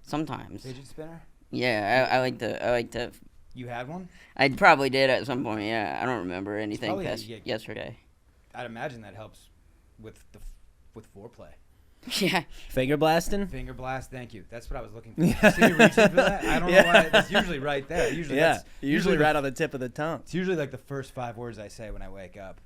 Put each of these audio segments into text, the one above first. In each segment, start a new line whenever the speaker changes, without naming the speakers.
Sometimes.
Fidget spinner?
Yeah, I like to.
You had one?
I probably did at some point. Yeah, I don't remember anything
probably-
past
yeah.
yesterday.
I'd imagine that helps with foreplay.
Yeah.
Finger blasting?
Finger blast, thank you. That's what I was looking for. See me reaching for that? I don't know why. It's usually right there.
Usually right on the tip of the tongue.
It's usually like the first 5 words I say when I wake up.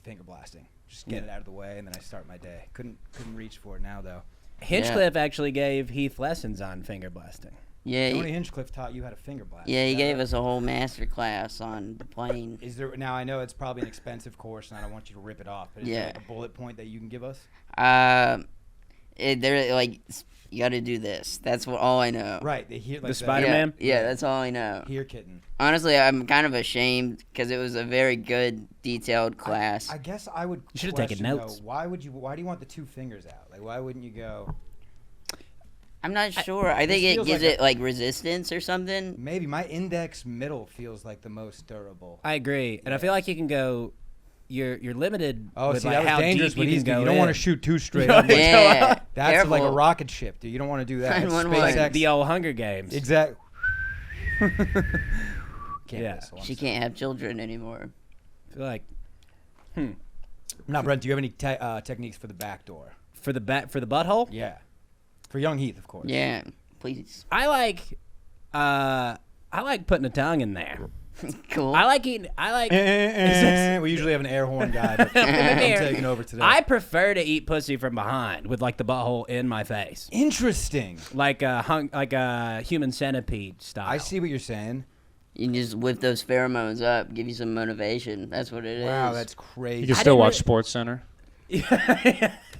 Finger blasting. Just get it out of the way, and then I start my day. Couldn't reach for it now, though.
Hinchcliffe actually gave Heath lessons on finger blasting.
Yeah.
Tony Hinchcliffe taught you how to finger blast.
Yeah, he gave us a whole master class on the plane.
Is there now? I know it's probably an expensive course, and I don't want you to rip it off. But is there like a bullet point that you can give us?
They're like, you got to do this. That's all I know.
Right. They hear like
The Spider-Man?
Yeah, that's all I know.
Here, kitten.
Honestly, I'm kind of ashamed because it was a very good, detailed class.
I guess I would.
You should have taken notes.
Though, why do you want the 2 fingers out? Like, why wouldn't you go?
I'm not sure. I think it gives it like resistance or something.
Maybe my index middle feels like the most durable.
I agree, and I feel like you can go. You're limited.
Oh,
with
see,
like
that was
how
dangerous.
deep you can go.
You don't
in.
want to shoot too straight up.
Yeah,
That's
careful.
like a rocket ship, dude. You don't want to do that. It's
911.
SpaceX.
the old Hunger Games.
Exactly.
Yeah.
She can't have children anymore.
I feel like
Now, Brent, do you have any techniques for the back door?
for the butthole.
Yeah. For young Heath, of course.
Yeah, please.
I like putting a tongue in there.
Cool.
I like eating. I like.
We usually have an air horn guy, but I'm taking over today.
I prefer to eat pussy from behind with like the butthole in my face,
Interesting.
like a human centipede style.
I see what you're saying.
You can just whip those pheromones up, give you some motivation. That's what it is.
Wow, that's crazy.
You can still watch Sports Center.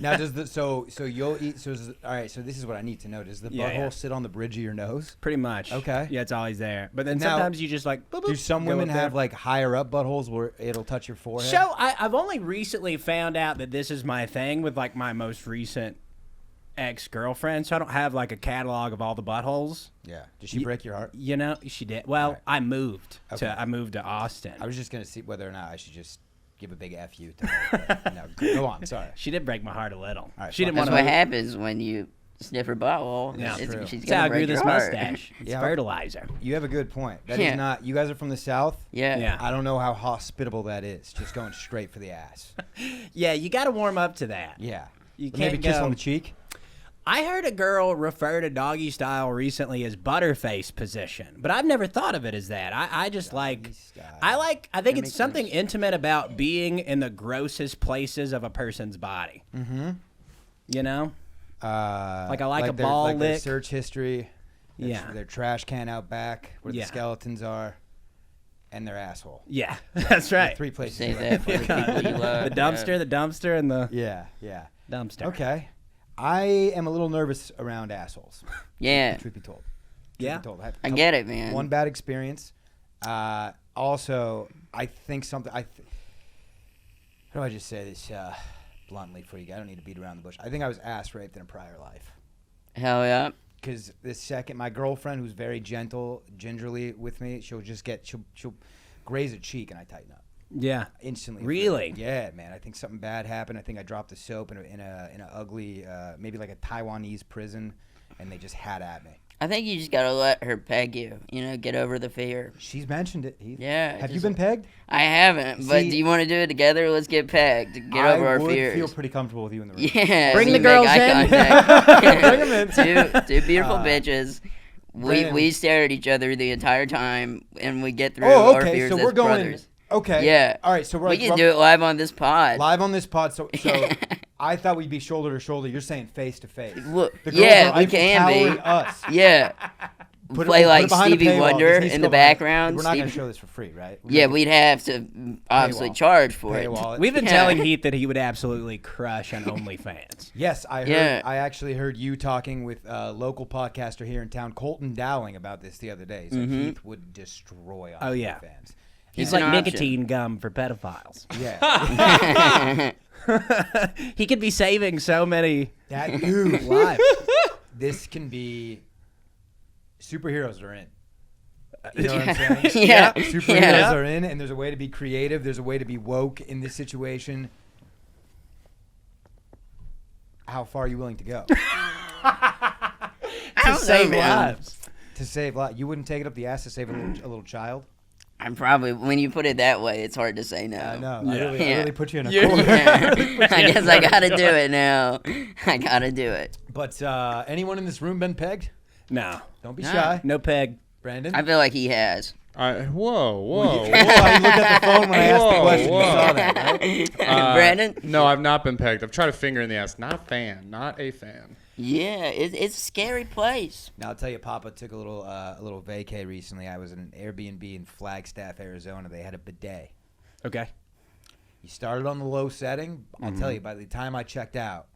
Now, does the so you'll eat? So all right. So this is what I need to know. Does the butthole sit on the bridge of your nose?
Pretty much.
Okay.
Yeah, it's always there. But then
Now,
sometimes you just like. Boop, boop,
Do some
go
women
up there.
have like higher up buttholes where it'll touch your forehead?
So I've only recently found out that this is my thing with like my most recent ex-girlfriend. So I don't have like a catalog of all the buttholes.
Yeah. Did she break your heart?
You know, she did. Well,
Right.
I moved
Okay.
to Austin.
I was just gonna see whether or not I should just give a big F you to her. No, go on. Sorry.
She did break my heart a little.
right,
She didn't
That's
want
what
to.
happens when you sniff her butthole.
Yeah,
true.
She's
That's how I
gonna
grew
break
this
your heart.
mustache. It's
Yeah.
fertilizer.
You have a good point. That is
Yeah.
not. You guys are from the South.
Yeah.
Yeah.
I don't know how hospitable that is. Just going straight for the ass.
Yeah, you got to warm up to that.
Yeah.
You
Maybe
can't
kiss
go-
on the cheek.
I heard a girl refer to doggy style recently as butterface position, but I've never thought of it as that. I just like,
style.
I think
That
it's
makes
something
sense.
intimate about being in the grossest places of a person's body.
Mm-hmm.
You know?
Like
I like a ball
like their
lick.
search history.
Yeah.
Their trash can out back where
Yeah.
the skeletons are, and their asshole.
Yeah, that's right.
3 places.
Say
you
that
like
for
to
the people you love.
The dumpster, and the
Yeah, yeah.
dumpster.
Okay. I am a little nervous around assholes.
Yeah.
Truth be told.
Yeah.
Truth be told. Had a
I
couple-
get it, man.
One bad experience. Also, I think something. How do I just say this bluntly for you? I don't need to beat around the bush. I think I was ass raped in a prior life.
Hell yeah.
Because my girlfriend, who's very gentle, gingerly with me, she'll graze a cheek and I tighten up
Yeah.
instantly.
Really?
Yeah, man. I think something bad happened. I think I dropped the soap in a ugly, maybe like a Taiwanese prison, and they just had at me.
I think you just gotta let her peg you. You know, get over the fear.
She's mentioned it. Heath.
Yeah.
Have you
just-
been pegged?
I haven't, but
See-
do you want to do it together? Let's get pegged. Get over our
I would
fears.
feel pretty comfortable with you in the room.
Yeah.
Bring
so
the
you make
girls
eye
in.
contact.
Bring 'em in.
Two beautiful bitches.
Brent.
We stare at each other the entire time, and we get through
Oh,
our
okay.
fears
So
as
we're going.
brothers.
Okay.
Yeah.
All right. So we're
We
like
can do it live on this pod.
live on this pod. So I thought we'd be shoulder to shoulder. You're saying face to face.
Look,
The girls
yeah,
are
we
Eiffel
can
Towering
be.
us.
Yeah.
Put
Play
it
like
behind a
Stevie
paywall.
Wonder
This needs to
in
go
the
behind-
background.
We're not going to
Stevie-
show this for free, right?
Yeah, we'd have to obviously
Paywall.
charge for it.
Paywall.
We've been
Yeah.
telling Heath that he would absolutely crush on OnlyFans.
Yes, I heard.
Yeah.
I actually heard you talking with a local podcaster here in town, Colton Dowling, about this the other day. He's like, Heath would destroy on
Oh, yeah.
fans.
He's
It's
like
an option.
nicotine gum for pedophiles.
Yeah.
He could be saving so many
That dude.
lives.
This can be. Superheroes are in. You know what I'm saying?
Yeah.
Superheroes
Yeah.
are in, and there's a way to be creative. There's a way to be woke in this situation. How far are you willing to go?
How don't
save
know, man.
lives.
To save lives. You wouldn't take it up the ass to save a little child?
I'm probably, when you put it that way, it's hard to say no.
I know.
Yeah.
I really put you in a
Yeah.
corner.
Yeah. I guess I gotta do it now. I gotta do it.
But anyone in this room been pegged?
No.
Don't be
Nah.
shy.
No peg.
Brandon?
I feel like he has.
Oh,
Whoa.
you looked at the phone when I asked the
Whoa,
question.
whoa.
You saw that, right?
Brandon?
No, I've not been pegged. I've tried a finger in the ass. Not a fan. Not a fan.
Yeah, it's a scary place.
Now I'll tell you, Papa took a little vacay recently. I was in an Airbnb in Flagstaff, Arizona. They had a bidet.
Okay.
You started on the low setting. I'll tell you, by the time I checked out,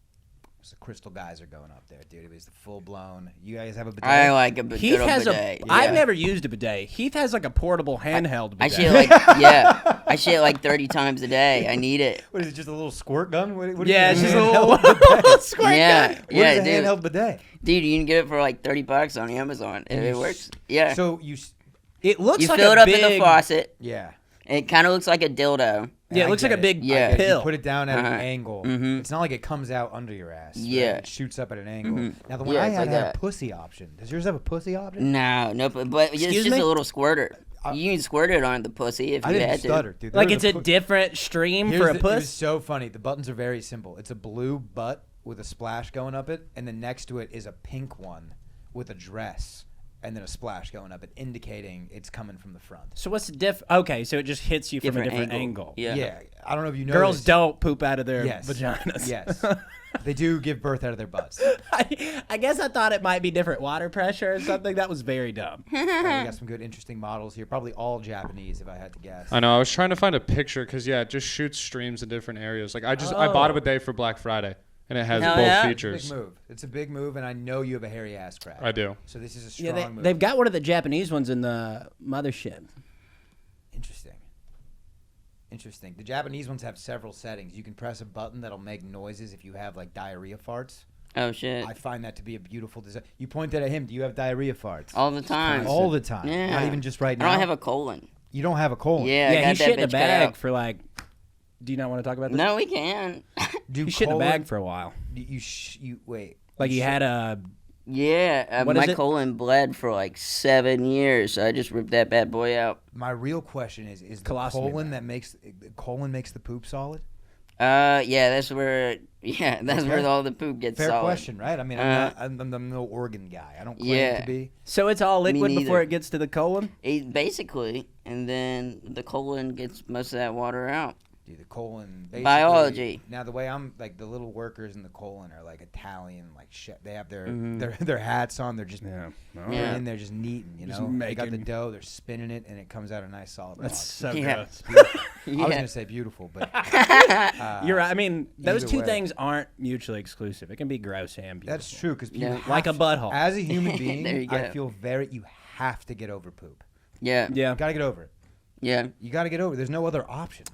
it was the crystal geyser going up there, dude. It was the full blown. You guys have a bidet?
I like a
Heath
good old
has
bidet.
I've
Yeah.
never used a bidet. Heath has like a portable handheld
I
bidet.
shit like I shit like 30 times a day. I need it.
What is it? Just a little squirt gun? What
Yeah,
is
it's
it,
just a
handheld
little
bidet?
squirt
Yeah,
gun.
What
yeah,
is a
dude.
handheld bidet?
Dude, you can get it for like $30 on Amazon.
And
It
you
works. Yeah.
So
It looks
You
like
fill
a
it up
big,
in the faucet.
yeah.
It kind of looks like a dildo.
Yeah,
I
it looks like
get
a big
Yeah.
I get it.
pill.
You put it down at an
Uh-huh.
angle.
Mhm.
It's not like it comes out under your ass. right?
Yeah.
It shoots up at an angle.
Mhm.
Now, the one
Yeah,
I
it's
had
like
had
that.
a pussy option. Does yours have a pussy option?
No, but it's
Excuse
just
me?
a little squirter. You can squirt it on the pussy if
I
you
didn't
had
stutter,
to.
dude.
Like
There
it's
was
a different stream
Here's
for a
the- It was
puss.
so funny. The buttons are very simple. It's a blue butt with a splash going up it, and then next to it is a pink one with a dress, and then a splash going up it, indicating it's coming from the front.
So what's the diff? Okay, so it just hits you from a
Different
different
angle.
angle.
Yeah.
I don't know if you know.
Girls
this.
don't poop out of their
Yes.
vaginas.
Yes. They do give birth out of their butts.
I guess I thought it might be different water pressure or something. That was very dumb.
We got some good, interesting models here. Probably all Japanese, if I had to guess.
I know. I was trying to find a picture because, yeah, it just shoots streams in different areas. Like, I bought a bidet for Black Friday, and it has
Hell
both
yeah.
features.
Big move. It's a big move, and I know you have a hairy ass crack.
I do.
So this is a strong
Yeah,
move.
they've got one of the Japanese ones in the mothership.
Interesting. The Japanese ones have several settings. You can press a button that'll make noises if you have like diarrhea farts.
Oh shit!
I find that to be a beautiful design. You pointed at him. Do you have diarrhea farts?
All the time.
All the time.
Yeah.
Not even just right now.
I don't have a colon.
You don't have a colon.
Yeah, I
Yeah,
got
he
that
shit in a
bitch cut
bag
out.
for like. Do you not want to talk about this?
No, we can.
Do
He shit in a
colon-
bag for a while.
You wait.
Like
you
he
shit-
had a.
Yeah,
What
my
is it?
colon bled for like 7 years, so I just ripped that bad boy out.
My real question is the
Colostomy
colon
bag.
that makes the colon makes the poop solid?
Yeah, that's where
Okay.
all the poop gets
Fair
solid.
question, right? I mean, I'm no organ guy. I don't claim
Yeah.
to be.
So it's all
Me
liquid before
neither.
it gets to the colon.
Basically, and then the colon gets most of that water out.
Dude, the colon. basically-
Biology.
Now the way I'm like the little workers in the colon are like Italian, like shit. They have their
Mhm.
their hats on. They're just
Yeah.
they're
Yeah.
in there just kneading. You
Just
know, they got the
making-
dough. They're spinning it, and it comes out a nice solid
That's
blob.
so
Yeah.
gross.
I was
Yeah.
gonna say beautiful, but
You're right. I mean, those
either
two
way.
things aren't mutually exclusive. It can be gross and beautiful.
that's true because
Yeah.
Like a butthole.
As a human
There you
being, I
go.
feel you have to get over poop.
Yeah,
Yeah.
You gotta get over it.
yeah.
You gotta get over it. There's no other option.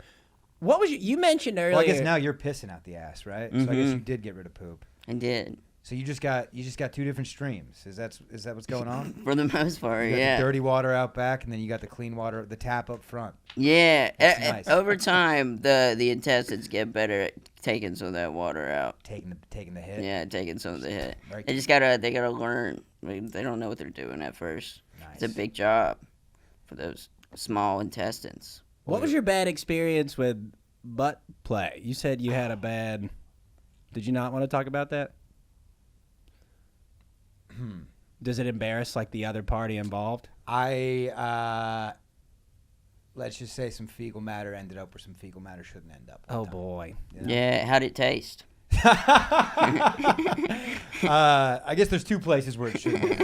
What was you mentioned earlier?
Well, I guess now you're pissing out the ass, right? So I guess
Mhm.
you did get rid of poop.
I did
So you just got two different streams. Is that what's going on?
for the most part.
You got
Yeah,
the dirty water out back, and then you got the clean water, the tap up front.
yeah.
That's nice.
Over time, the intestines get better at taking some of that water out.
Taking the hit.
Yeah, taking some of the hit.
Very
They just gotta learn. They don't know what they're doing at first.
Nice.
It's a big job for those small intestines.
What was your bad experience with butt play? You said you had a bad. Did you not want to talk about that? Does it embarrass like the other party involved?
Let's just say some fecal matter ended up where some fecal matter shouldn't end up.
Oh boy.
You know?
Yeah, how'd it taste?
I guess there's two places where it shouldn't end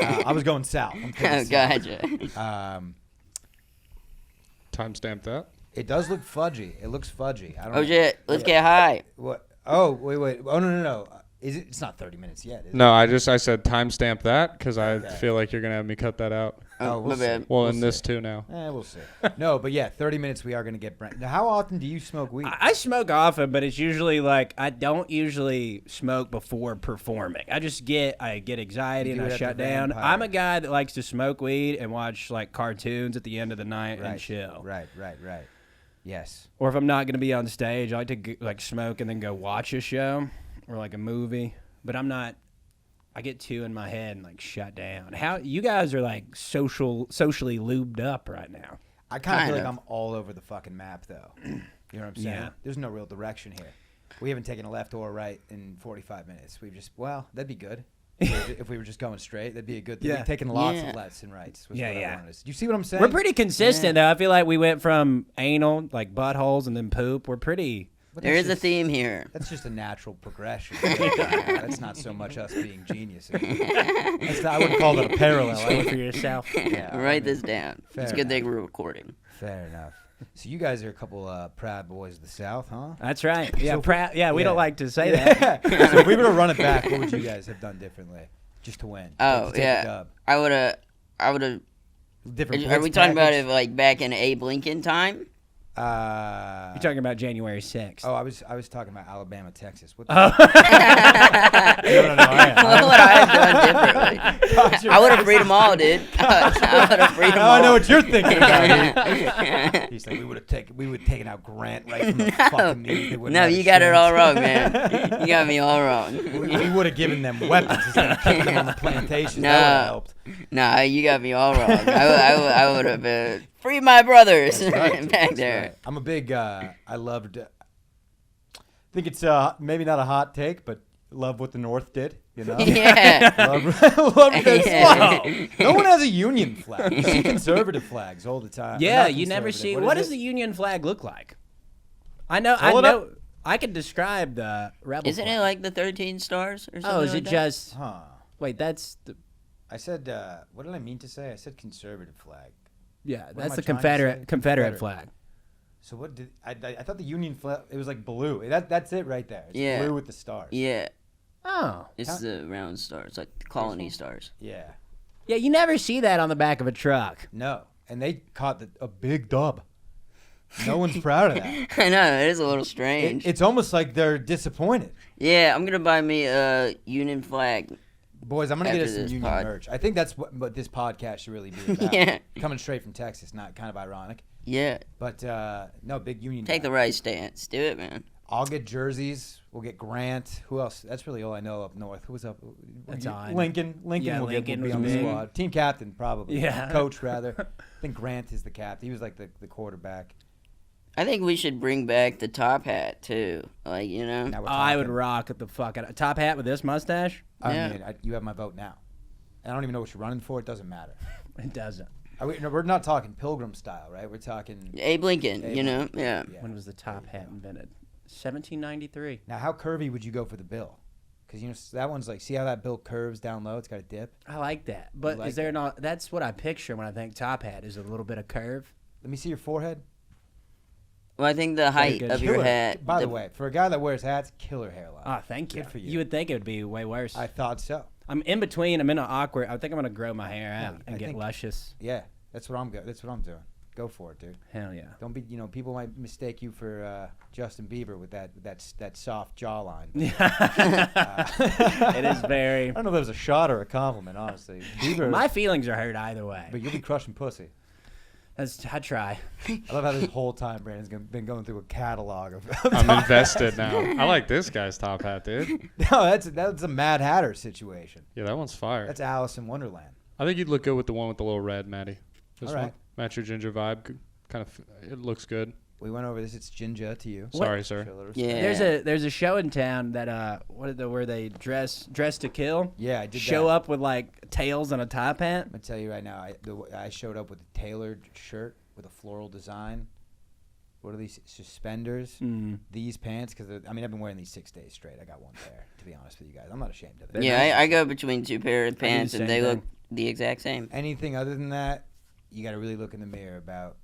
up. I was going south. I'm taking
Oh,
south.
gotcha.
Timestamp that.
It does look fudgy. It looks fudgy. I don't
Oh
know.
shit, let's get high.
What? Oh, wait. Oh, no. Is it? It's not 30 minutes yet, is it?
No, I said timestamp that because I
Okay.
feel like you're going to have me cut that out.
Oh, we'll
my bad.
see.
Well,
We'll
in this
see.
too now.
We'll see. No, but yeah, 30 minutes we are going to get Brent. Now, how often do you smoke weed?
I smoke often, but it's usually like I don't usually smoke before performing. I get anxiety
You
and
do it
I
at
shut
the
down.
Vampire.
I'm a guy that likes to smoke weed and watch like cartoons at the end of the night
right.
and chill.
Right. Yes.
Or if I'm not going to be on stage, I like to like smoke and then go watch a show or like a movie. But I'm not I get two in my head and like shut down. How you guys are like socially lubed up right now?
I kind of feel like I'm all over the fucking map, though. You know what I'm saying?
Yeah.
There's no real direction here. We haven't taken a left or a right in 45 minutes. We've just, that'd be good. If we were just going straight, that'd be a good thing.
Yeah.
We've taken lots of lefts and rights.
Yeah.
Do you see what I'm saying?
We're pretty consistent though. I feel like we went from anal, like buttholes, and then poop. We're pretty.
There is a theme here.
That's just a natural progression. That's not so much us being geniuses. I wouldn't call it a parallel.
Speak for yourself.
Yeah,
Write this down. It's a good thing
enough.
we're recording.
Fair enough. So you guys are a couple proud boys of the South, huh?
That's right. Yeah,
So
we don't like to say that.
So if we were to run it back, what would you guys have done differently, just to win?
Oh,
To take
yeah.
the dub?
I would have.
Different.
Are we
blitz
talking about
package?
it like back in Abe Lincoln time?
You're talking about January 6th.
Oh, I was talking about Alabama, Texas. What the
Oh.
No, I
What would I have done differently? I would have freed them all, dude. I would have freed them
Now
all.
I know what you're thinking about. He said we would have taken out Grant right from the fucking knee. They wouldn't
No,
have
you
a
got it
chance.
all wrong, man. You got me all wrong.
We would have given them weapons instead of kicking them on the plantation. That would have helped.
Nah, you got me all wrong. I would have freed my brothers back
That's
there.
right. I'm a big. I loved. I think it's maybe not a hot take, but love what the North did. You know.
Yeah.
love this.
Yeah.
Wow. No one has a Union flag. You see conservative flags all the time.
Yeah,
Not
you never
conservative.
see. What
is
does
it?
the Union flag look like? I know.
Hold it up.
I could describe the rebel.
Isn't
flag.
it like the 13 stars or something?
Oh, is
like
it
that?
just?
Huh.
Wait, that's the.
I said. What did I mean to say? I said conservative flag.
Yeah,
am
that's
I
the
trying to say?
Confederate flag.
So what did I thought the Union flag? It was like blue. That's it right there. It's
Yeah.
blue with the stars.
Yeah,
Oh,
it's the round stars, like the colony stars.
Yeah.
yeah. You never see that on the back of a truck.
No, and they caught a big dub. No one's proud of that.
I know, it is a little strange.
It's almost like they're disappointed.
Yeah, I'm going to buy me a Union flag.
Boys, I'm gonna get
After
us some
this
Union
pod.
merch. I think that's what this podcast should really be about.
Yeah.
Coming straight from Texas, not kind of ironic,
Yeah,
but no, big Union.
take the
guy.
right stance. Do it, man.
I'll get jerseys. We'll get Grant. Who else? That's really all I know up north. Who was up?
That's all I know.
Lincoln. Lincoln
Yeah,
will
Lincoln
be
was
on the
big.
squad. Team captain, probably.
Yeah.
Coach, rather. I think Grant is the captain. He was like the quarterback.
I think we should bring back the top hat, too. Like, you know?
Now we're
I would
talking.
rock the fucking top hat with this mustache.
I
Yeah.
mean, you have my vote now. I don't even know what you're running for. It doesn't matter.
It doesn't.
No, we're not talking Pilgrim style, right? We're talking.
Abe Lincoln,
Abe
you know?
Lincoln.
Yeah.
Yeah.
When was the top hat invented? 1793.
Now, how curvy would you go for the bill? Because you know that one's like, see how that bill curves down low? It's got a dip.
I like that, but
like
is there not? That's what I picture when I think top hat is a little bit of curve.
Let me see your forehead.
Well, I think the height
good.
of your
Killer.
hat.
By the way, for a guy that wears hats, killer hairline.
Ah, thank you.
Good for you.
You would think it would be way worse.
I thought so.
I'm in between. I'm in an awkward. I think I'm gonna grow my hair
Yeah,
out
I
and get
think-
luscious.
Yeah, that's what I'm doing. Go for it, dude.
Hell yeah.
Don't be, people might mistake you for Justin Bieber with that soft jawline.
It is very.
I don't know if that was a shot or a compliment, honestly. Bieber,
My feelings are hurt either way.
but you'll be crushing pussy.
I try.
I love how this whole time Brandon's been going through a catalog of.
I'm invested now. I like this guy's top hat, dude.
No, that's a Mad Hatter situation.
Yeah, that one's fire.
That's Alice in Wonderland.
I think you'd look good with the one with the little red, Matty. This
All right.
one. Match your ginger vibe. Kind of, it looks good.
We went over this. It's Ginger to you.
Sorry, sir.
Show a little respect.
Yeah.
There's a show in town that where they dress to kill.
Yeah, I did
Show
that.
up with like tails and a top hat.
I'm gonna tell you right now. I showed up with a tailored shirt with a floral design. What are these suspenders?
Mm.
These pants, because I've been wearing these 6 days straight. I got one pair, to be honest with you guys. I'm not ashamed of it.
Yeah, I go between two pair of pants,
the
and
same
they
thing.
look the exact same.
Anything other than that, you got to really look in the mirror about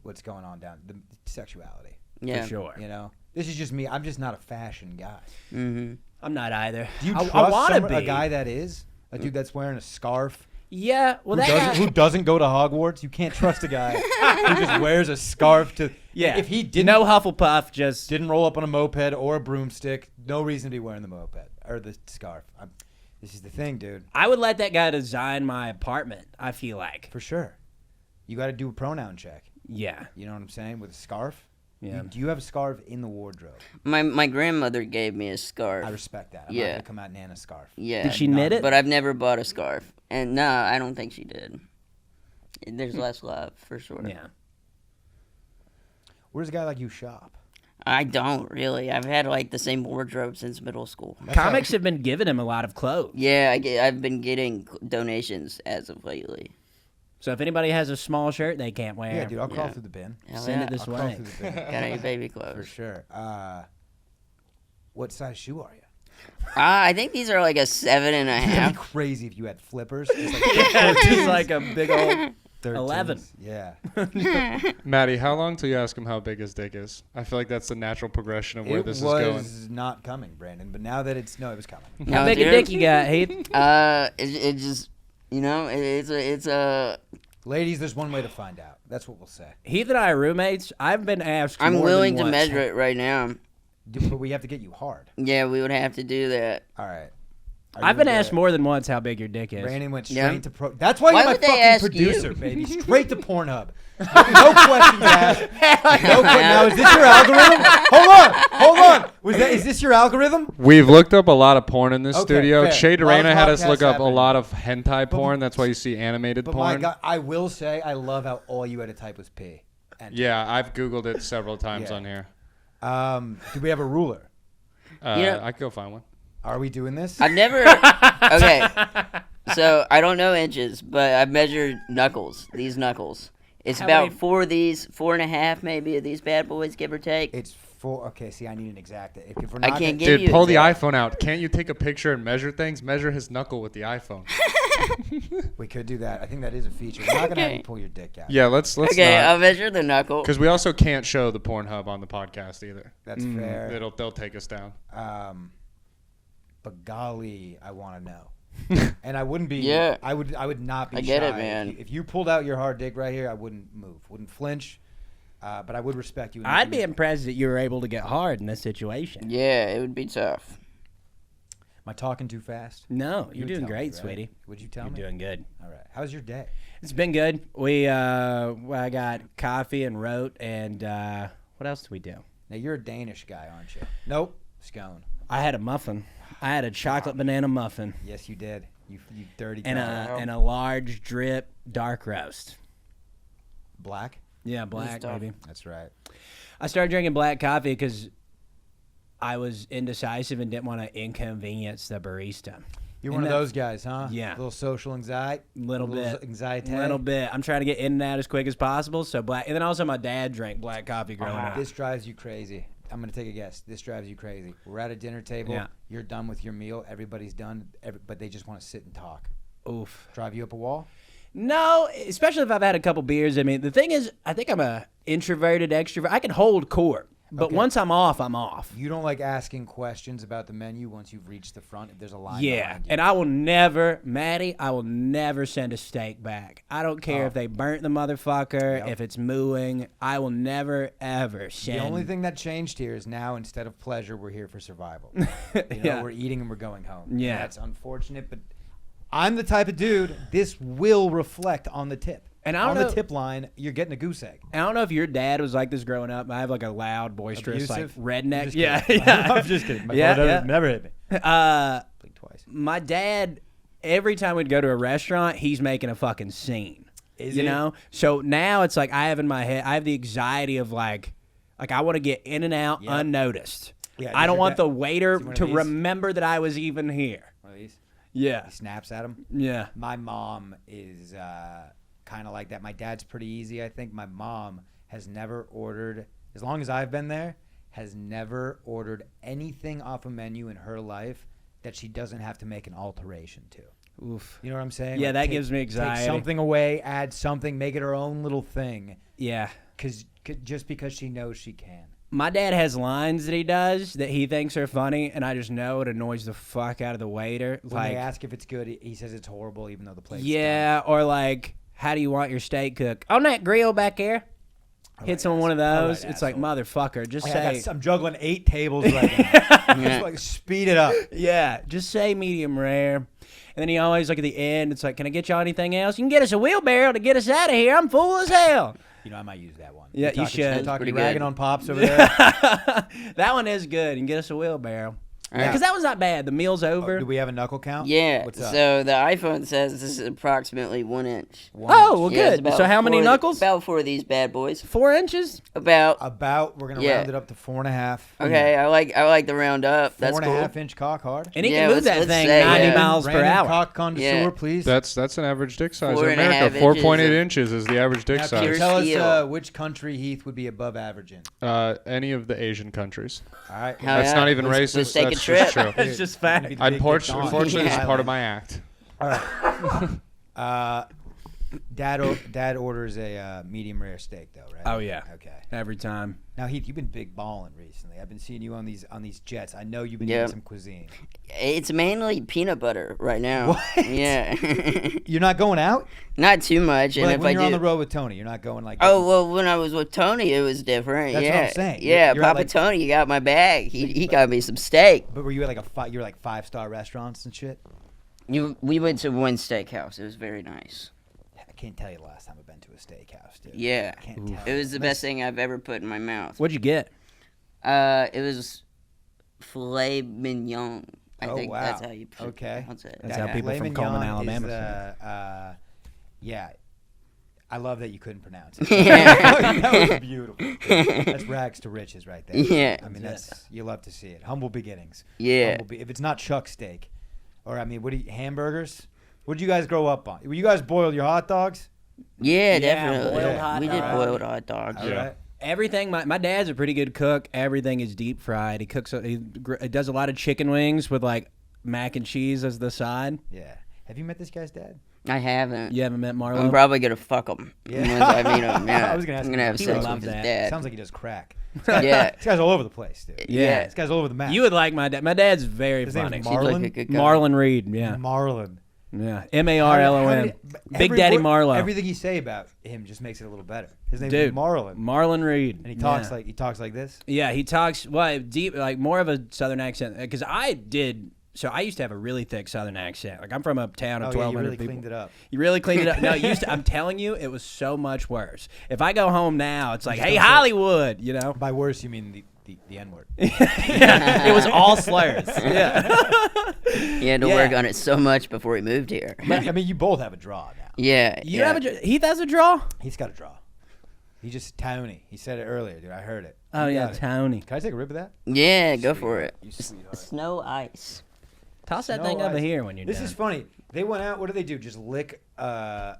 what's going on down the sexuality.
Yeah.
For sure.
You know, this is just me. I'm just not a fashion guy.
Mm-hmm.
I'm not either.
Do you
I
trust
want to be
a guy that is a dude that's wearing a scarf?
Yeah. Well,
Who doesn't go to Hogwarts? You can't trust a guy who just wears a scarf to.
Yeah.
If he didn't
no Hufflepuff, just
didn't roll up on a moped or a broomstick, no reason to be wearing the moped or the scarf. This is the thing, dude.
I would let that guy design my apartment. I feel like.
For sure. You got to do a pronoun check.
Yeah.
You know what I'm saying? With a scarf.
Yeah.
Do you have a scarf in the wardrobe?
My grandmother gave me a scarf.
I respect that. I'm not
Yeah.
gonna come out and hand a scarf.
Yeah.
Did she knit it?
But I've never bought a scarf. And no, I don't think she did. There's less love, for sure.
Yeah.
Where does a guy like you shop?
I don't really. I've had like the same wardrobe since middle school.
Comics have been giving him a lot of clothes.
Yeah, I've been getting donations as of lately.
So if anybody has a small shirt they can't wear,
Yeah, dude, I'll crawl
Yeah.
through the bin.
Hell
send
yeah.
it this
I'll crawl
way.
through the bin.
Got any baby
For
clothes?
sure. What size shoe are you?
I think these are like a 7.5.
It'd be crazy if you had flippers. It's like
Yeah, just like a big old
13s.
11.
Yeah.
Maddie, how long till you ask him how big his dick is? I feel like that's the natural progression of where
It
this is going.
was not coming, Brandon, but now that it was coming.
No,
How big a
dude.
dick you got, Heath?
It just, it's a.
Ladies, there's one way to find out. That's what we'll say.
Heath and I are roommates. I've been asked.
I'm
more
willing
than
to
once.
measure it right now.
But we have to get you hard.
Yeah, we would have to do that.
All right.
I've been asked more than once how big your dick is.
Brandon went straight
Yeah.
to pro. That's why,
Why
you're my
would they
fucking
ask
producer,
you?
baby. Straight to Pornhub. No questions asked. Now, is this your algorithm? Hold on. Is this your algorithm?
We've looked up a lot of porn in this
Okay,
studio.
fair.
Shay Durana
Love
had us
podcasts
look up a
happening.
lot of hentai porn. That's why you see animated
But my
porn.
God, I will say I love how all you had to type was P. And
Yeah, I've Googled it several times
Yeah.
on here.
Do we have a ruler?
Yeah.
I could go find one.
Are we doing this?
I've never. Okay, so I don't know inches, but I've measured knuckles. These knuckles. It's
How
about
many-
4.5 maybe of these bad boys, give or take.
It's 4. Okay, see, I need an exact. If we're
I
not
can't
gonna-
give
Dude,
you
pull the
exact.
iPhone out. Can't you take a picture and measure things? Measure his knuckle with the iPhone.
We could do that. I think that is a feature. We're not gonna have
Okay.
you pull your dick out.
Yeah, let's
Okay,
not.
I'll measure the knuckle.
Because we also can't show the Pornhub on the podcast either.
That's fair.
They'll take us down.
But golly, I want to know. And I wouldn't be.
Yeah.
I would not be.
I get it,
shy.
man.
If you pulled out your hard dick right here, I wouldn't move, wouldn't flinch. But I would respect you. enough
I'd
to
be
make-
impressed that you were able to get hard in this situation.
Yeah, it would be tough.
Am I talking too fast?
No,
You
you're
would
doing
tell me,
great,
right?
sweetie.
Would you tell
You're
me?
doing good.
All right. How's your day?
It's been good. I got coffee and rote, and what else did we do?
Now you're a Danish guy, aren't you? Nope. Scone.
I had a muffin. I had a chocolate banana muffin
Yes, you did. You dirty.
and
guy.
a large drip dark roast.
Black.
Yeah, black,
stuff.
baby.
That's right.
I started drinking black coffee because I was indecisive and didn't want to inconvenience the barista.
You're
And
one of
that-
those guys, huh?
Yeah.
Little social anxiety.
Little bit.
Anxiety.
Little bit. I'm trying to get in and out as quick as possible. So black, and then also my dad drank black coffee growing up.
This drives you crazy. I'm gonna take a guess. This drives you crazy. We're at a dinner table.
Yeah.
You're done with your meal. Everybody's done. But they just want to sit and talk.
Oof.
Drive you up a wall.
No, especially if I've had a couple beers. I mean, the thing is, I think I'm a introverted extrovert. I can hold court, but
Okay.
once I'm off, I'm off.
You don't like asking questions about the menu once you've reached the front. If there's a line.
Yeah,
behind you.
and I will never, Matty, I will never send a steak back. I don't care if they burnt the motherfucker,
Yep.
if it's mooing. I will never, ever send.
The only thing that changed here is now instead of pleasure, we're here for survival. You know,
Yeah.
we're eating and we're going home.
Yeah.
That's unfortunate, but I'm the type of dude. This will reflect on the tip.
And I don't
on
know-
the tip line, you're getting a goose egg.
I don't know if your dad was like this growing up. I have like a loud, boisterous,
Abusive?
like redneck.
Just
Yeah,
kidding.
yeah.
I'm just kidding. My
Yeah,
father
yeah.
never hit me. Blink twice.
My dad, every time we'd go to a restaurant, he's making a fucking scene.
Is
you
he?
know? So now it's like I have in my head, I have the anxiety of like I want to get in and out
Yep.
unnoticed.
Yeah,
I
does
don't
your
want
dad-
the waiter
is he one of
to
these?
remember that I was even here.
One of these.
Yeah.
He snaps at him.
Yeah.
My mom is kind of like that. My dad's pretty easy, I think. My mom has never ordered, as long as I've been there, has never ordered anything off a menu in her life that she doesn't have to make an alteration to.
Oof.
You know what I'm saying?
Yeah,
Like,
that gives me anxiety.
Take something away, add something, make it her own little thing,
Yeah.
just because she knows she can.
My dad has lines that he does that he thinks are funny, and I just know it annoys the fuck out of the waiter.
When
Like,
they ask if it's good, he says it's horrible, even though the plate's
yeah, or like, how do you want your steak cooked? On that grill back there. Hits him on one of those.
All right,
It's like,
asshole.
motherfucker, just
done.
say,
I'm juggling 8 tables right now. Just like speed it up.
yeah, just say medium rare. And then he always, like, at the end, it's like, can I get y'all anything else? You can get us a wheelbarrow to get us out of here. I'm full as hell.
You know, I might use that one.
Yeah,
You're
you should.
You're
That's
talking
pretty
ragging
good.
on Pops over there.
That one is good. You can get us a wheelbarrow.
right.
Because that was not bad. The meal's over.
Do we have a knuckle count?
Yeah.
What's up?
So the iPhone says this is approximately 1 inch.
Oh, well,
Yeah, it's
good.
about
So how many knuckles?
About 4 of these bad boys.
4 inches?
About.
We're gonna
Yeah.
round it up to 4.5.
Okay, I like the round up. That's cool.
4.5 inch cock hard.
And he
Yeah,
can move
let's-
that
let's
thing
say,
90
yeah.
miles per
Brandon,
hour.
cock connoisseur,
Yeah.
please.
That's an average dick size in
4.5
America.
inches
4.8
of-
inches is the average dick
Now,
size.
pure
tell
steel.
us which country Heath would be above average in.
Any of the Asian countries.
All right.
Hell
That's
yeah.
not even
Let's
racist.
take a
That's just
trip.
true.
It's just fact.
Unfortunately, it's part of my act.
All right. Dad orders a medium rare steak though, right?
Oh, yeah.
Okay.
Every time.
Now Heath, you've been big balling recently. I've been seeing you on these jets. I know you've been
Yeah.
eating some cuisine.
It's mainly peanut butter right now.
What?
Yeah.
You're not going out?
Not too much.
But
And
like
if
when
I
you're
do,
on the road with Tony, you're not going like.
oh well, when I was with Tony, it was different.
That's
yeah.
what I'm saying.
Yeah,
You're at,
Papa
like-
Tony got my bag. He got me some steak.
But were you at like you're like 5-star restaurants and shit?
We went to one steakhouse. It was very nice.
I can't tell you the last time I've been to a steakhouse, dude.
Yeah.
I can't tell.
It was the
Unless-
best thing I've ever put in my mouth.
What'd you get?
It was filet mignon. I
Oh,
think
wow.
that's how you
Okay.
pronounce it.
That's how people
filet
from
mignon
Coleman,
is,
Alabama say
yeah. I love that you couldn't pronounce it.
Yeah.
That was beautiful. That's rags to riches right there.
Yeah.
I mean, you love to see it. Humble beginnings.
Yeah.
If it's not chuck steak, or I mean, hamburgers? What did you guys grow up on? Were you guys boiled your hot dogs?
Yeah,
Yeah,
definitely.
boiled hot
We did
dog.
boiled hot dogs.
All right.
Everything. My dad's a pretty good cook. Everything is deep fried. He cooks. He does a lot of chicken wings with like mac and cheese as the side.
Yeah. Have you met this guy's dad?
I haven't.
You haven't met
I'm
Marlo?
probably gonna fuck him.
Yeah.
Once I meet him. Yeah.
I was gonna ask
I'm
him.
gonna have
He would
sex
love
with his
that.
dad.
Sounds like he does crack.
Yeah.
This guy's all over the place, dude.
Yeah.
This guy's all over the map.
You would like my dad. My dad's very
His
funny.
name's
Seems like
Marlon?
a good guy.
Marlon Reid. Yeah.
Marlon.
Yeah. Marlon. Big Daddy Marlo.
Everything you say about him just makes it a little better. His name is
Dude.
Marlon.
Marlon Reid.
And he talks like this.
Yeah, he talks deep, like more of a Southern accent. Because I used to have a really thick Southern accent. Like I'm from a town of
Oh, yeah,
1,200
you really
people.
cleaned it up.
You really cleaned it up. No, I'm telling you, it was so much worse. If I go home now, it's like,
just
hey,
don't say-
Hollywood, you know?
By worse, you mean the N-word.
Yeah, it was all slurs. Yeah.
He had to
Yeah.
work on it so much before he moved here.
I mean, you both have a draw now.
Yeah.
You
yeah.
have Heath has a draw?
He's got a draw. He just Tony. He said it earlier, dude. I heard it.
Oh,
You
yeah,
got it.
Tony.
Can I take a rip of that?
Yeah, go for it.
You sweetheart.
Snow ice.
Toss that
Snow
thing over
ice.
here when you're
This
done.
is funny. They went out. What do they do? Just lick a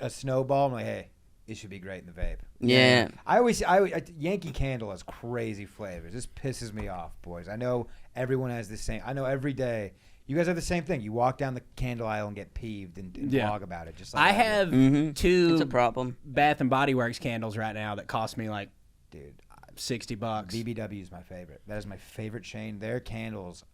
snowball. I'm like, hey, it should be great in the vape.
Yeah.
Yankee Candle has crazy flavors. This pisses me off, boys. I know everyone has the same. I know every day. You guys have the same thing. You walk down the candle aisle and get peeved and
Yeah.
blog about it. Just like
I
I do.
have
Mm-hmm. It's
two
a problem.
Bath and Body Works candles right now that cost me like
Dude,
$60.
BBW is my favorite. That is my favorite chain. Their candles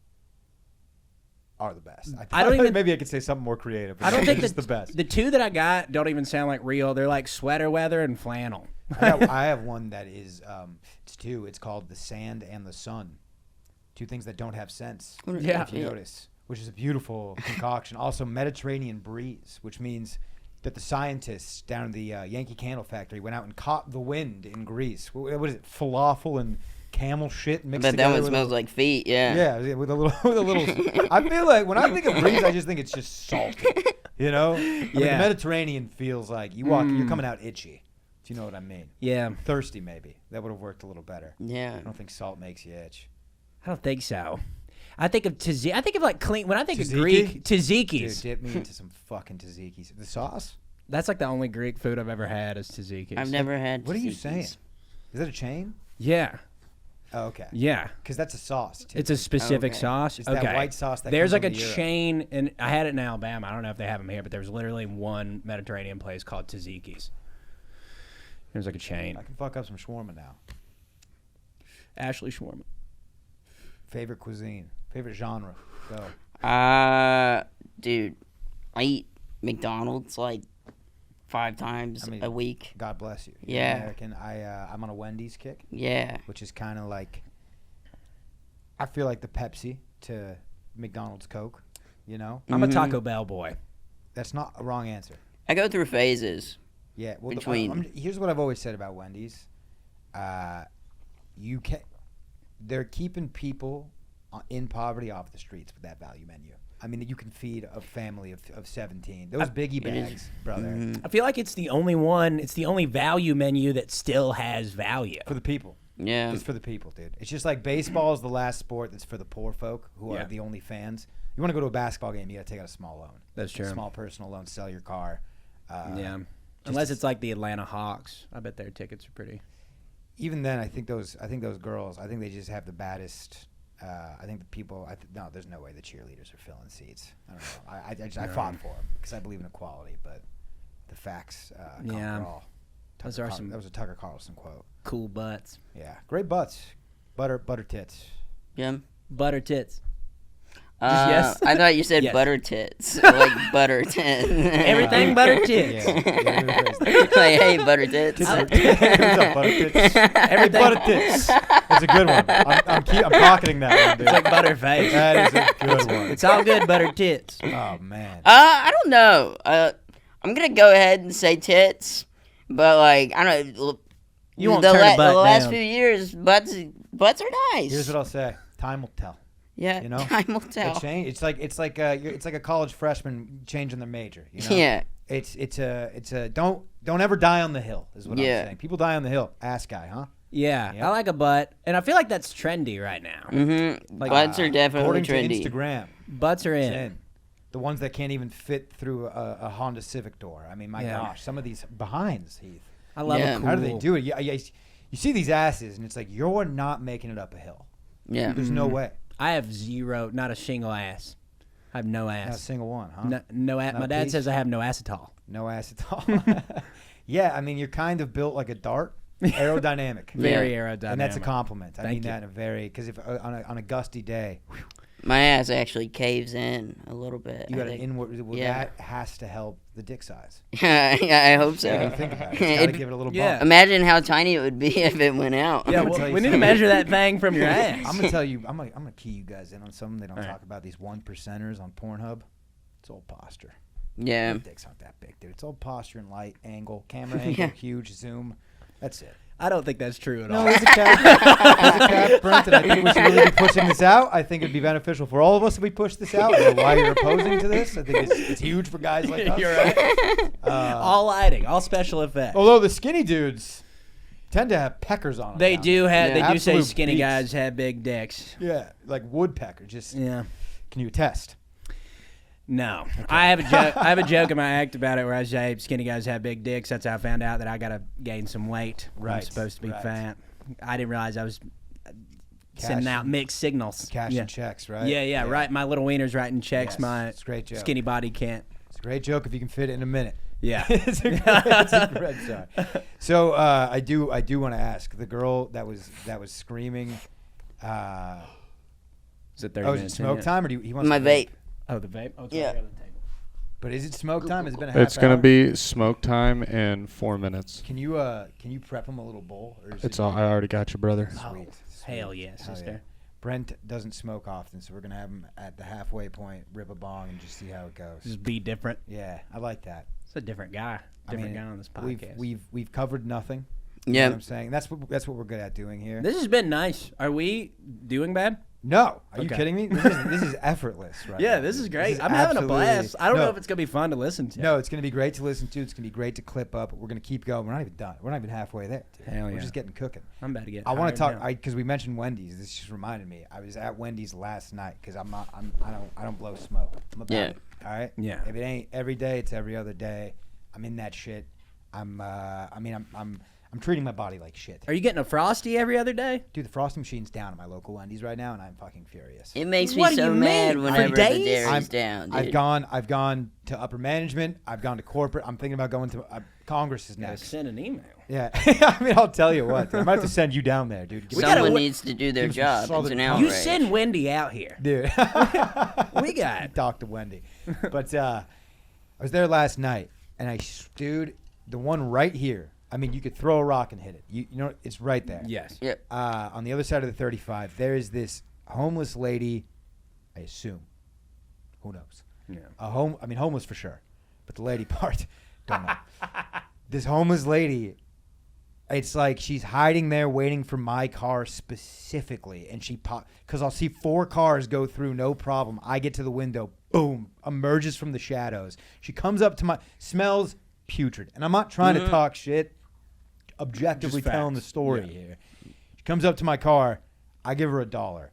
are the best.
I don't even-
Maybe I could say something more creative. But
I don't think
it's
that
the best.
The two that I got don't even sound like real. They're like sweater weather and flannel.
I have one that is it's two. It's called the Sand and the Sun. Two things that don't have sense.
Yeah.
If you notice, which is a beautiful concoction. Also, Mediterranean breeze, which means that the scientists down in the Yankee Candle Factory went out and caught the wind in Greece. What is it? Falafel and camel shit
I
mixed
bet that
together.
one
with
smells like feet. Yeah.
yeah, with a little. I feel like when I think of breeze, I just think it's just salty. You know? I mean, the
Yeah.
Mediterranean feels like you walk, you're coming out itchy. If you know what I mean.
Yeah,
Thirsty, maybe. That would have worked a little better.
Yeah.
I don't think salt makes you itch.
I don't think so. I think of tzatziki. I think of like clean. When I think
Tzatziki?
of Greek,
Dude,
tzatziki's.
dip me into some fucking tzatziki's. The sauce?
That's like the only Greek food I've ever had is tzatziki's.
I've never had.
What are you
tzatziki's.
saying? Is that a chain?
Yeah,
Oh, okay.
yeah.
Because that's a sauce, too.
It's a specific
Okay.
sauce.
It's
okay.
that white sauce that
There's
comes
like a
from Europe.
chain, and I had it in Alabama. I don't know if they have them here, but there's literally one Mediterranean place called tzatziki's. There's like a chain.
I can fuck up some shawarma now.
Ashley Shawarma.
Favorite cuisine? Favorite genre? Go.
Dude, I eat McDonald's like 5 times
I mean,
a week.
God bless you. You're
Yeah.
American. I'm on a Wendy's kick,
Yeah.
which is kind of like, I feel like the Pepsi to McDonald's Coke, you know?
I'm a
Mhm.
Taco Bell boy.
That's not a wrong answer.
I go through phases.
Yeah. Well,
between.
here's what I've always said about Wendy's. They're keeping people in poverty off the streets with that value menu. I mean, you can feed a family of 17. Those biggie bags, brother.
Mm-hmm.
I feel like it's the only one. It's the only value menu that still has value.
For the people.
Yeah.
It's for the people, dude. It's just like baseball is the last sport that's for the poor folk who are the only fans. You want to go to a basketball game, you got to take out a small loan.
That's true.
A small personal loan, sell your car.
Unless it's like the Atlanta Hawks. I bet their tickets are pretty.
Even then, I think those girls, I think they just have the baddest. I think the people. No, there's no way the cheerleaders are filling seats. I don't know. I fought for them because I believe in equality, but the facts conquer all.
That
was a Tucker Carlson quote.
Cool butts.
Yeah, great butts, butter tits.
Yeah.
Butter tits.
Yes. I thought you said butter tits, like butter tits.
Everything butter tits.
Like, hey, butter tits.
What's up, butter tits? Hey, butter tits. That's a good one. I'm pocketing that one, dude.
It's like butter face.
That is a good one.
It's all good butter tits.
Oh man.
I don't know. I'm gonna go ahead and say tits, but like I don't know.
You won't turn a butt
the last
down.
few years, butts are nice.
Here's what I'll say. Time will tell.
Yeah,
You know?
time will tell.
It's like a college freshman changing their major. You know?
Yeah.
It's a don't ever die on the hill is what I'm
Yeah.
saying. People die on the hill. Ass guy, huh?
Yeah,
Yep.
I like a butt, and I feel like that's trendy right now.
Mm-hmm.
Like,
Butts are definitely
According
trendy.
to Instagram,
Butts are
it's
in.
in. The ones that can't even fit through a Honda Civic door. I mean, my gosh, some of these behinds, Heath.
I love
Yeah.
a cool.
How do they do it? You see these asses, and it's like you're not making it up a hill.
Yeah.
There's no way.
I have zero, not a shingle ass. I have no
Not a
ass.
single one, huh?
No ass.
Not
My
a
dad
piece?
says I have no ass at all.
No ass at all. Yeah, I mean, you're kind of built like a dart, aerodynamic.
Very aerodynamic.
And that's a compliment. I
Thank
mean
you.
that in a very because if on a gusty day,
My ass actually caves in a little bit.
you got
I
an
think.
inward. Well,
Yeah.
that has to help the dick size.
Yeah, I hope so.
What do you think about it? It's got to give it a little
Yeah.
bump.
Imagine how tiny it would be if it went out.
Yeah,
I'm gonna
well,
tell you
we need to
something.
measure that thing from your ass.
I'm gonna tell you. I'm gonna key you guys in on something they don't
All right.
talk about. These 1%ers on Pornhub. It's all posture.
Yeah.
Their dicks aren't that big, dude. It's all posture and light, angle, camera angle, huge zoom. That's it.
I don't think that's true at
No,
all.
there's a cap. There's a cap, Brent, and I think we should really be pushing this out. I think it'd be beneficial for all of us if we push this out. I don't know why you're opposing to this. I think it's huge for guys like us.
You're right. All lighting, all special effects.
Although the skinny dudes tend to have peckers on them.
They
now.
do have.
Yeah.
They do say
Absolute
skinny
beasts.
guys have big dicks.
Yeah, like woodpecker. Just
Yeah.
can you attest?
No, I have a joke. I have a joke in my act about it where I say skinny guys have big dicks. That's how I found out that I gotta gain some weight. I'm
Right,
supposed to be
right.
fat. I didn't realize I was sending out mixed signals.
Cashing
yeah.
checks, right?
Yeah, right. My little wiener's writing checks.
Yes,
My
it's a great joke.
skinny body can't.
It's a great joke if you can fit it in a minute.
Yeah.
it's a great sorry. So I do want to ask the girl that was screaming.
Is it 30
Oh, is it
minutes in
smoke
yet?
time or do he wants
My
to
vape.
Oh, the vape. Oh, it's
Yeah.
already on the table.
But is it smoke time? Has it been a half
It's gonna
hour?
be smoke time in 4 minutes.
Can you prep him a little bowl? Or is
It's
it
all. I already got you, brother.
Sweet.
Hell yeah,
Hell
sister.
Brent doesn't smoke often, so we're gonna have him at the halfway point, rip a bong, and just see how it goes.
Just be different.
Yeah, I like that.
It's a different guy. Different guy on this podcast.
We've covered nothing. You know
Yeah.
what I'm saying? That's what we're good at doing here.
This has been nice. Are we doing bad?
No, are you
Okay.
kidding me? This is effortless, right?
Yeah,
now,
this is
dude.
great.
This
I'm having a
absolutely-
blast. I don't
No,
know if it's gonna be fun to listen to.
No, it's going to be great to listen to. It's going to be great to clip up. We're going to keep going. We're not even done. We're not even halfway there. Dude.
Hell
We're
yeah.
just getting cooking.
I'm about to get.
I want to
hired
talk
now.
because we mentioned Wendy's. This just reminded me. I was at Wendy's last night because I don't blow smoke. I'm about
Yeah.
it. All right.
Yeah.
If it ain't every day, it's every other day. I'm in that shit. I'm treating my body like shit.
Are you getting a frosty every other day?
Dude, the frosting machine's down at my local Wendy's right now, and I'm fucking furious.
It makes me
What do
so
you
mad
mean?
whenever
For
the
days?
dairy's down, dude.
I've gone to upper management. I've gone to corporate. I'm thinking about going to Congress is
Gotta
next.
send an email.
Yeah, I mean, I'll tell you what. I might have to send you down there, dude.
We gotta
Someone
wi-
needs to do their
give some
job. It's
southern
an
tongue.
You
outrage.
send Wendy out here.
Dude,
We got.
talk to Wendy. But I was there last night, and dude, the one right here. I mean, you could throw a rock and hit it. You know, it's right there.
Yes.
Yep.
On the other side of the 35, there is this homeless lady. I assume. Who knows?
Yeah.
Homeless for sure, but the lady part, don't know. This homeless lady, it's like she's hiding there waiting for my car specifically. And she because I'll see 4 cars go through, no problem. I get to the window, boom, emerges from the shadows. She comes up to smells putrid. And I'm not trying to talk shit, objectively telling the story here. She comes up to my car. I give her $1.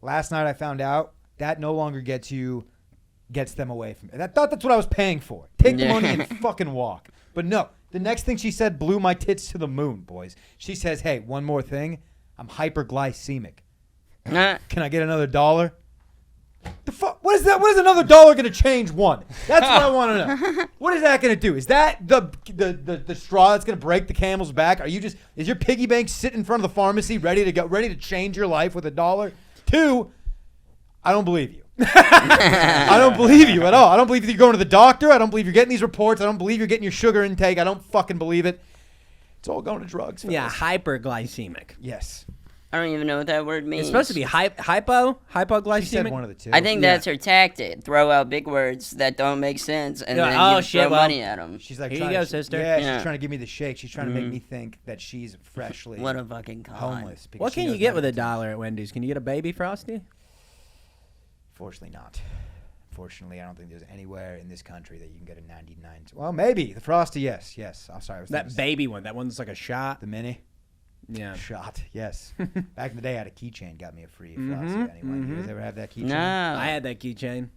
Last night I found out that no longer gets them away from me. I thought that's what I was paying for. Take the money and fucking walk. But no. The next thing she said blew my tits to the moon, boys. She says, hey, one more thing. I'm hyperglycemic. Can I get another $1? The fuck? What is that? What is another $1 going to change one? That's what I want to know. What is that going to do? Is that the straw that's going to break the camel's back? Is your piggy bank sitting in front of the pharmacy ready to change your life with $1? 2, I don't believe you. I don't believe you at all. I don't believe you're going to the doctor. I don't believe you're getting these reports. I don't believe you're getting your sugar intake. I don't fucking believe it. It's all going to drugs.
Yeah, hyperglycemic.
Yes.
I don't even know what that word means.
It's supposed to be hypoglycemic.
She said one of the two.
I think that's her tactic. Throw out big words that don't make sense, and then throw money at them.
She's like,
here you go, sister.
Yeah, she's trying to give me the shake. She's trying to make me think that she's freshly
what a fucking con.
homeless.
What can you get with $1 at Wendy's? Can you get a baby Frosty?
Fortunately not. Fortunately, I don't think there's anywhere in this country that you can get a 99. Well, maybe. The Frosty, yes. I'm sorry.
That baby one. That one's like a shot.
The mini?
Yeah.
Shot, yes. Back in the day, I had a keychain. Got me a free Frosty. Anyway, you guys ever have that keychain?
No.
I had that keychain.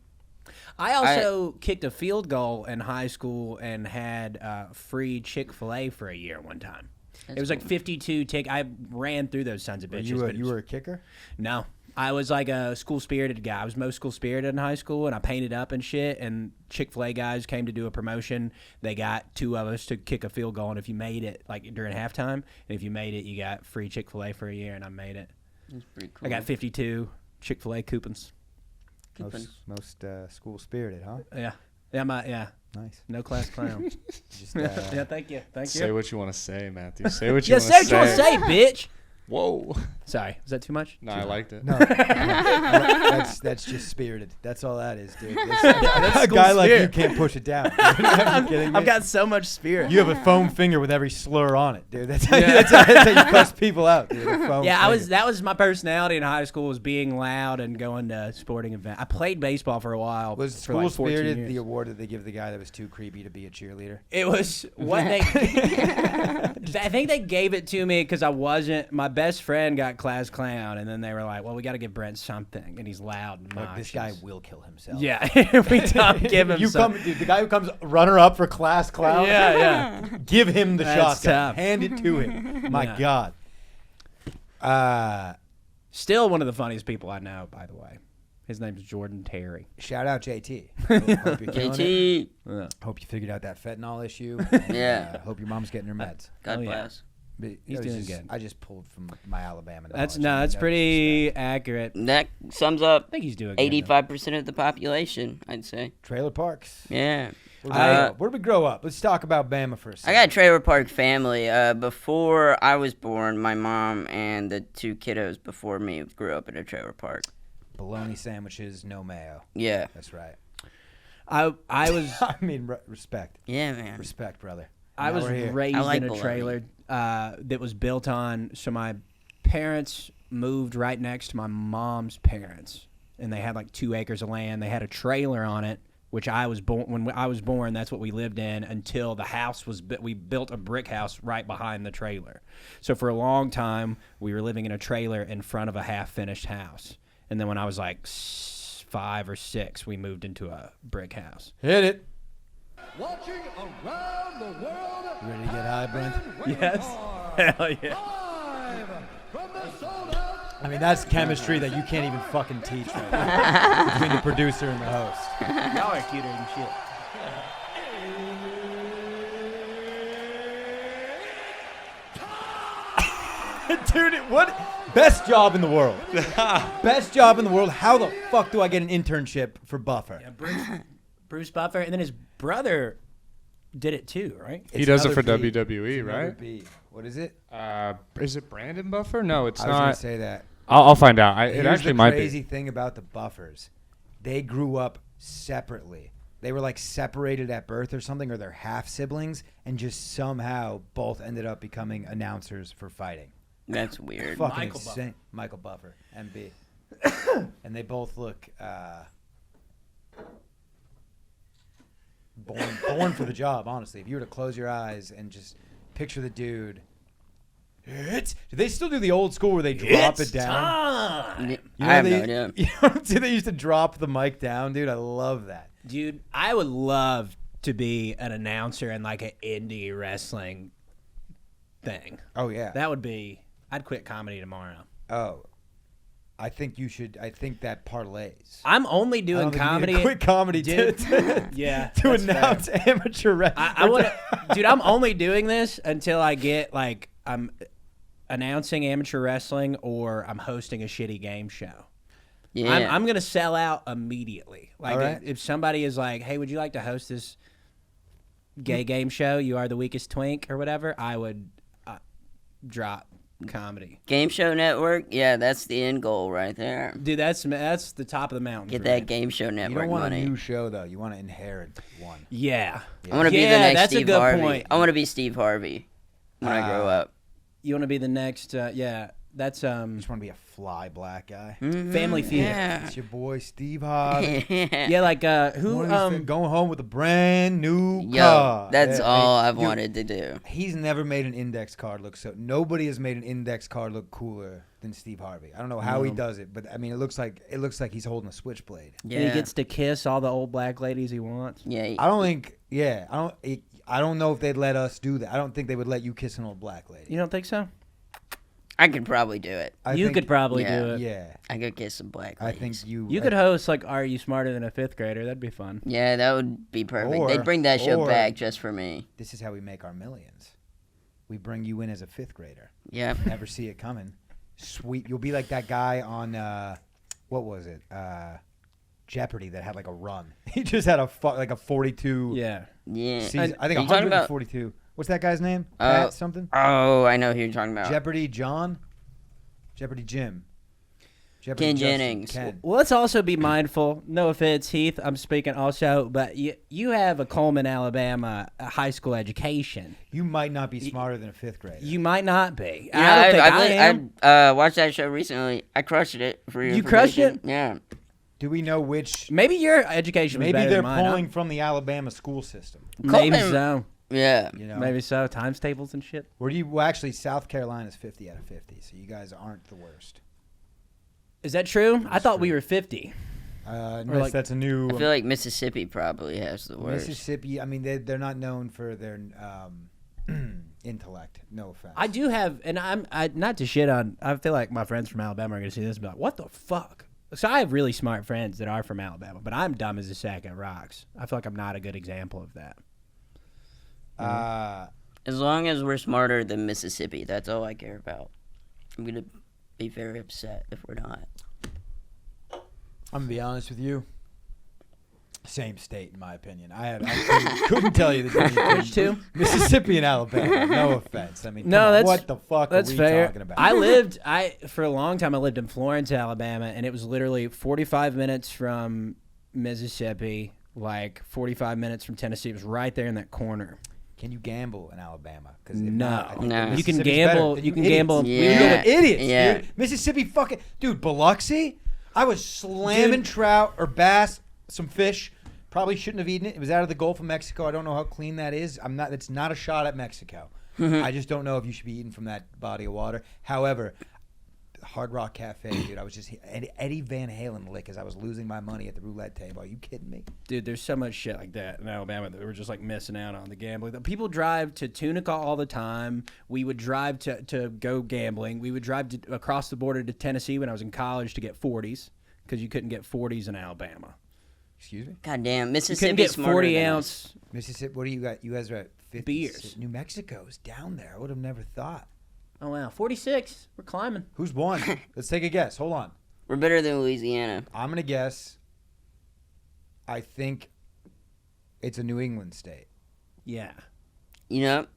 I also kicked a field goal in high school and had free Chick-fil-A for a year one time. It was like 52 I ran through those sons of bitches.
You were a kicker?
No. I was like a school-spirited guy. I was most school-spirited in high school, and I painted up and shit, and Chick-fil-A guys came to do a promotion. They got 2 of us to kick a field goal, and if you made it, like during halftime, and if you made it, you got free Chick-fil-A for a year, and I made it.
That's pretty cool.
I got 52 Chick-fil-A coupons.
Most school-spirited, huh?
Yeah. Yeah.
Nice.
No class clown. Yeah, thank you.
Say what you want to say, Matthew. Say what you want to say.
Yeah, say what you want to say, bitch.
Whoa.
Sorry, is that too much?
No, I liked it.
No, that's just spirited. That's all that is, dude. That's a guy like you can't push it down. Are you kidding me?
I've got so much spirit.
You have a foam finger with every slur on it, dude. That's how you cuss people out, dude.
That was my personality in high school, was being loud and going to sporting events. I played baseball for a while.
Was
for like 14
spirited
years.
the award that they give the guy that was too creepy to be a cheerleader?
It was what they. I think they gave it to me because I wasn't. My best friend got class clown, and then they were like, "Well, we got to give Brent something," and he's loud and
Look, this guy will kill himself.
Yeah, if we don't give him.
Dude, the guy who comes runner up for class clown.
Yeah.
Give him the
That's
shotgun.
tough.
Hand it to him. My God.
Still one of the funniest people I know, by the way. His name's Jordan Terry.
Shout out JT. Hope you're killing it.
JT.
Hope you figured out that fentanyl issue.
Yeah.
Hope your mom's getting her meds.
God
yeah.
bless.
But
He's doing good.
I just pulled from my Alabama
That's
knowledge.
that's pretty accurate.
That sums up
I think he's doing good, though.
85% of the population, I'd say.
Trailer parks.
Yeah.
Where did we grow up? Let's talk about Bama for a
I
second.
got a trailer park family. Before I was born, my mom and the 2 kiddos before me grew up in a trailer park.
Bologna sandwiches, no mayo.
Yeah.
That's right.
I was
I mean, respect.
Yeah, man.
Respect, brother.
I
Now
was
we're here.
raised
I like
in a
bologna.
trailer that was built on. So my parents moved right next to my mom's parents, and they had like 2 acres of land. They had a trailer on it, which I was born. When I was born, that's what we lived in until the house was. We built a brick house right behind the trailer. So for a long time, we were living in a trailer in front of a half-finished house. And then when I was like 5 or 6, we moved into a brick house.
Hit it.
Watching around the world.
Ready to get high, Brent?
Yes. Hell yeah.
Live from the sold out.
I mean, that's chemistry that you can't even fucking teach right now, between the producer and the host.
Y'all are cuter than shit.
Dude, what? Best job in the world. Best job in the world. How the fuck do I get an internship for Buffer?
Yeah, Bruce Buffer, and then his brother did it too, right?
He does it for
another B.
WWE,
It's another
right?
B. What is it?
Is it Brandon Buffer? No, it's
I was gonna
not.
say that.
I'll find out. It
Here's
actually
the
might
crazy
be.
thing about the Buffers. They grew up separately. they were like separated at birth or something, or they're half siblings, and just somehow both ended up becoming announcers for fighting.
That's weird.
Fucking
Michael
insane. Michael Buffer, MB. And they both look born for the job, honestly. If you were to close your eyes and just picture the dude. Do they still do the old school where they drop it down?
Time.
I
You know,
have
they,
no idea.
You know what I'm saying? They used to drop the mic down, dude. I love that.
Dude, I would love to be an announcer in like an indie wrestling thing.
Oh, yeah.
That would be. I'd quit comedy tomorrow.
Oh. I think you should. I think that parlays.
I'm only
I
doing
don't think you need
comedy.
to quit comedy
Dude.
to
Yeah,
to
that's
announce amateur wrestling.
I want to, dude. I'm only doing this until I get like I'm announcing amateur wrestling or I'm hosting a shitty game show.
Yeah.
I'm gonna sell out immediately. Like
All right.
if somebody is like, "Hey, would you like to host this gay game show? You are the weakest twink or whatever," I would drop comedy.
Game Show Network. Yeah, that's the end goal right there.
Dude, that's the top of the mountain.
Get
for
that
me.
Game Show
You
Network
don't want
money.
a new show though. You want to inherit one.
Yeah.
I want to be the
Yeah,
next
that's a
Steve
good
Harvey.
point.
I want to be Steve Harvey when I grow up.
You want to be the next? Yeah. That's
Just want to be a fly black guy.
Family Feud.
Yeah.
It's your boy Steve Harvey.
Yeah, like who
Going home with a brand new
Yo,
car.
that's
Yeah,
all
hey,
I've
dude,
wanted to do.
He's never made an index card look so. Nobody has made an index card look cooler than Steve Harvey. I don't know how he does it, but I mean, it looks like he's holding a switchblade.
Yeah.
And he gets to kiss all the old black ladies he wants.
Yeah.
I don't think. Yeah, I don't know if they'd let us do that. I don't think they would let you kiss an old black lady.
You don't think so?
I could probably do it.
You could probably
yeah.
do it.
Yeah,
I could kiss some black
I
ladies.
think you.
You could host like "Are You Smarter Than a Fifth Grader?" That'd be fun.
Yeah, that would be perfect.
Or-
They'd bring that show
or-
back just for me.
This is how we make our millions. We bring you in as a fifth grader.
Yeah.
Never see it coming. Sweet. You'll be like that guy on what was it? Jeopardy that had like a run. He just had like a 42.
Yeah.
Yeah.
Season. I think
Are you talking about?
142. What's that guy's name? Pat something?
Oh, I know who you're talking about.
Jeopardy John? Jeopardy Jim. Jeopardy
Ken
Justin.
Jennings.
Ken.
Well, let's also be mindful. No offense, Heath. I'm speaking also, but you have a Coleman, Alabama high school education.
You might not be smarter than a fifth grader.
You might not be.
Yeah,
I don't think I am.
I watched that show recently. I crushed it. For your
You crushed
information.
it?
Yeah.
Do we know which?
Maybe your education was
Maybe
better
they're
than mine.
pulling from the Alabama school system.
Maybe
Coleman-
so.
Yeah.
You know,
Maybe so. Times tables and shit.
Where do you? Well, actually, South Carolina's 50 out of 50, so you guys aren't the worst.
Is that true? I thought we were 50.
Unless
like-
that's a new.
I feel like Mississippi probably has the worst.
Mississippi. I mean, they're not known for their intellect. No offense.
I do have, and I not to shit on. I feel like my friends from Alabama are gonna see this, and be like, "What the fuck?" So I have really smart friends that are from Alabama, but I'm dumb as a sack at rocks. I feel like I'm not a good example of that.
As long as we're smarter than Mississippi, that's all I care about. I'm gonna be very upset if we're not.
I'm gonna be honest with you. Same state, in my opinion. I couldn't tell you the difference
Which two?
between Mississippi and Alabama. No offense. I mean,
No,
come on,
that's
what the fuck
That's
are we
fair.
talking about?
For a long time I lived in Florence, Alabama, and it was literally 45 minutes from Mississippi, like 45 minutes from Tennessee. It was right there in that corner.
Can you gamble in Alabama? Because
No.
No.
You can
Mississippi's
gamble.
better.
You can
idiots.
gamble.
Yeah.
You know what idiots,
Yeah.
dude. Mississippi fucking dude, Biloxi. I was slamming
Dude.
trout or bass, some fish. Probably shouldn't have eaten it. It was out of the Gulf of Mexico. I don't know how clean that is. It's not a shot at Mexico. I just don't know if you should be eating from that body of water. However, Hard Rock Cafe, dude. I was just Eddie Van Halen lick as I was losing my money at the roulette table. Are you kidding me?
Dude, there's so much shit like that in Alabama that we're just like missing out on the gambling. People drive to Tunica all the time. We would drive to go gambling. We would drive across the border to Tennessee when I was in college to get 40s because you couldn't get 40s in Alabama.
Excuse me?
God damn,
You
Mississippi.
couldn't get 40 ounce.
Mississippi, what do you got? You guys are at 50.
Beers.
New Mexico's down there. I would have never thought.
Oh, wow. 46. We're climbing.
Who's won? Let's take a guess. Hold on.
We're better than Louisiana.
I'm going to guess. I think it's a New England state.
Yeah.
You know,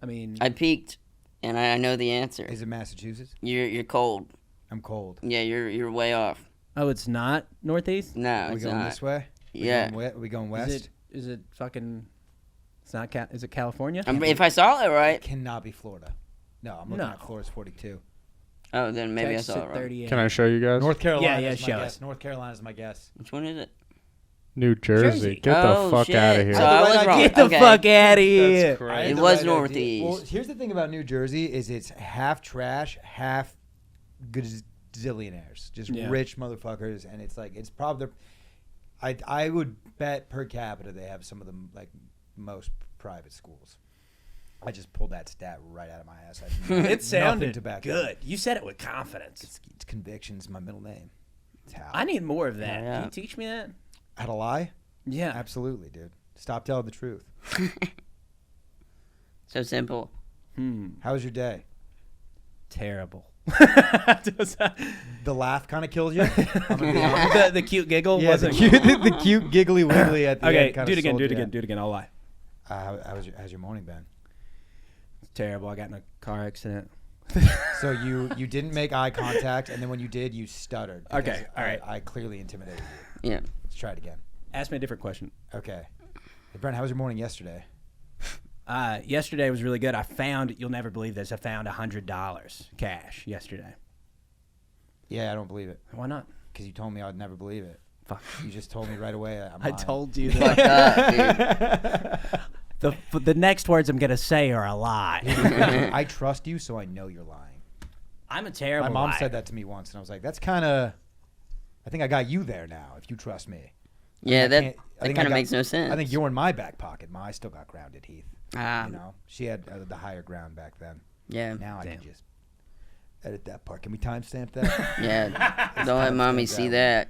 I mean,
I peeked, and I know the answer.
Is it Massachusetts?
You're cold.
I'm cold.
Yeah, you're way off.
oh, it's not Northeast?
No,
Are we
it's
going
not.
this way?
Yeah.
Are we going west?
Is it fucking? It's not. Is it California?
If I saw it right.
It cannot be Florida. No, I'm looking at Florida's 42.
Oh, then maybe
Texas
I saw it
at
wrong.
38.
Can I show you guys?
North Carolina
Yeah,
is my
show
guess.
us.
North Carolina is my guess.
Which one is it?
New Jersey.
Jersey.
Get
Oh,
the fuck
shit.
out of here.
So I was wrong.
Get the
Okay.
fuck out of here.
That's crazy.
It
The
was
right idea.
northeast.
Well, here's the thing about New Jersey is it's half trash, half gazillionaires, just rich motherfuckers, and it's like it's probably. I would bet per capita they have some of the like most private schools. I just pulled that stat right out of my ass.
It sounded
nothing to back
good.
up.
You said it with confidence.
It's conviction's my middle name. It's how.
I need more of that.
Yeah.
Can you teach me that?
How to lie?
Yeah.
Absolutely, dude. Stop telling the truth.
So simple.
How was your day?
Terrible.
The laugh kind of killed you. I'm gonna be honest.
the cute giggle
Yeah,
wasn't.
the cute giggly wiggly at the
Okay,
end. kinda
do it again.
sold
Do it
you
again.
out.
Do it again. I'll lie.
How's your morning been?
It's terrible. I got in a car accident.
So you didn't make eye contact, and then when you did, you stuttered.
Okay,
because
all right.
I clearly intimidated you.
Yeah.
Let's try it again.
Ask me a different question.
Okay. Hey, Brent, how was your morning yesterday?
Yesterday was really good. I found, you'll never believe this, I found $100 cash yesterday.
Yeah, I don't believe it.
Why not?
Because you told me I'd never believe it.
Fuck.
You just told me right away. I'm
I
lying.
told you
Fuck
that.
up, dude.
the next words I'm going to say are a lie.
I trust you, so I know you're lying.
I'm a terrible
My mom
liar.
said that to me once, and I was like, that's kind of... I think I got you there now, if you trust me.
Yeah,
I
that
think
kind
I
of
got-
makes no sense.
I think you're in my back pocket. I still got grounded, Heath.
Ah,
You know, she had the higher ground back then.
yeah.
Now I
Damn.
can just edit that part. Can we timestamp that?
Yeah. Don't let mommy see that.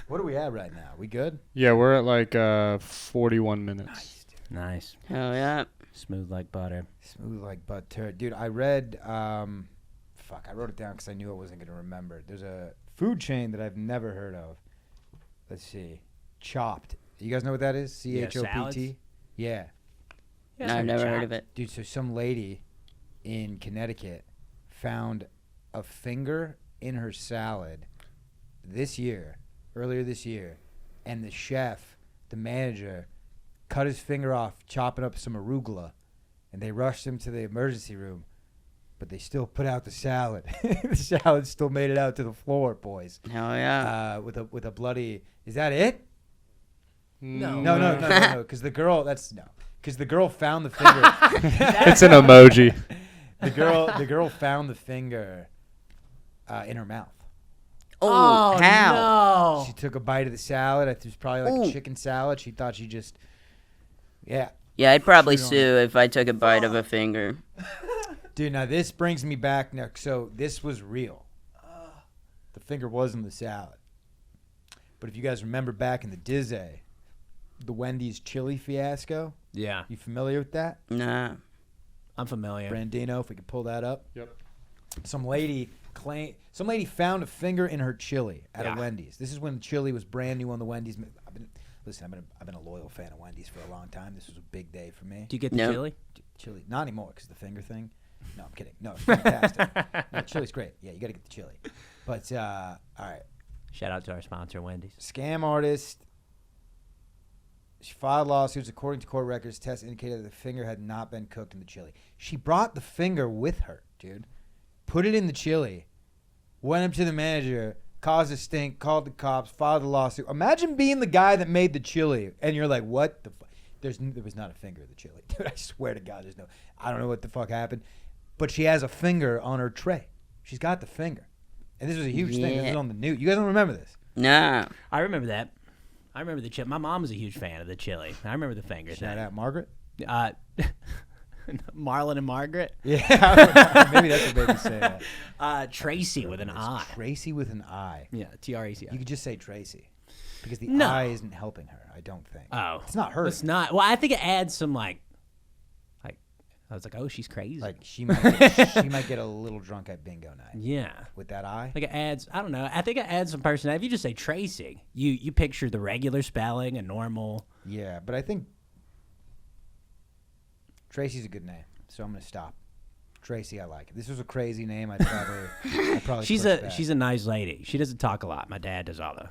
What are we at right now? We good?
Yeah, we're at like 41 minutes.
Nice.
Hell yeah.
Smooth like butter.
Smooth like butter. Dude, I read, I wrote it down because I knew I wasn't going to remember. There's a food chain that I've never heard of. Let's see. Chopped. You guys know what that is? CHOPT?
salads?
Yeah.
No, I've never heard of it.
Dude, so some lady in Connecticut found a finger in her salad earlier this year, and the chef, the manager, cut his finger off chopping up some arugula, and they rushed him to the emergency room, but they still put out the salad. The salad still made it out to the floor, boys.
Hell yeah.
With a bloody... Is that it?
No.
No, because the girl... Because the girl found the finger.
It's an emoji.
The girl found the finger in her mouth.
Oh, how?
No.
She took a bite of the salad. It was probably like a
Ooh.
chicken salad. She thought she just... Yeah.
Yeah, I'd probably
Shoot on
sue if I took a bite of a finger.
Dude, now this brings me back now. So this was real. The finger was in the salad. But if you guys remember back in the Dizzy, the Wendy's chili fiasco,
Yeah.
you familiar with that?
Nah.
I'm familiar.
Brandino, if we could pull that up.
Yep.
Some lady found a finger in her chili at
Yeah.
a Wendy's. This is when chili was brand new on the Wendy's. I've been a loyal fan of Wendy's for a long time. This was a big day for me.
Do you get the
No.
chili?
Chili, not anymore because the finger thing. No, I'm kidding. No, it's fantastic. No, chili's great. Yeah, you got to get the chili. But all right,
Shout out to our sponsor, Wendy's.
scam artist. She filed lawsuits. According to court records, tests indicated that the finger had not been cooked in the chili. She brought the finger with her, dude. Put it in the chili. Went up to the manager, caused a stink, called the cops, filed a lawsuit. Imagine being the guy that made the chili, and you're like, what the fuck? There was not a finger in the chili. Dude, I swear to God, I don't know what the fuck happened. But she has a finger on her tray. She's got the finger. And this was a huge thing. This was on the news. You guys don't remember this?
Nah.
I remember that. I remember the chili. My mom was a huge fan of the chili. I remember the finger
Shout
thing.
out Margaret.
Marlon and Margaret.
Yeah, maybe that's what made me say that.
Tracy with an I.
Tracy with an I.
Yeah, Tracy.
You could just say Tracy. Because the
No.
I isn't helping her, I don't think.
Oh,
It's not her.
It's not. Well, I think it adds some like. I was like, oh, she's crazy.
Like she might get a little drunk at bingo night.
yeah.
With that I.
I think it adds. I don't know. I think it adds some personality. If you just say Tracy, you picture the regular spelling, a normal.
Yeah, but I think Tracy's a good name, so I'm gonna stop. Tracy, I like. If this was a crazy name, I'd probably.
She's
push back.
a nice lady. She doesn't talk a lot. My dad does all the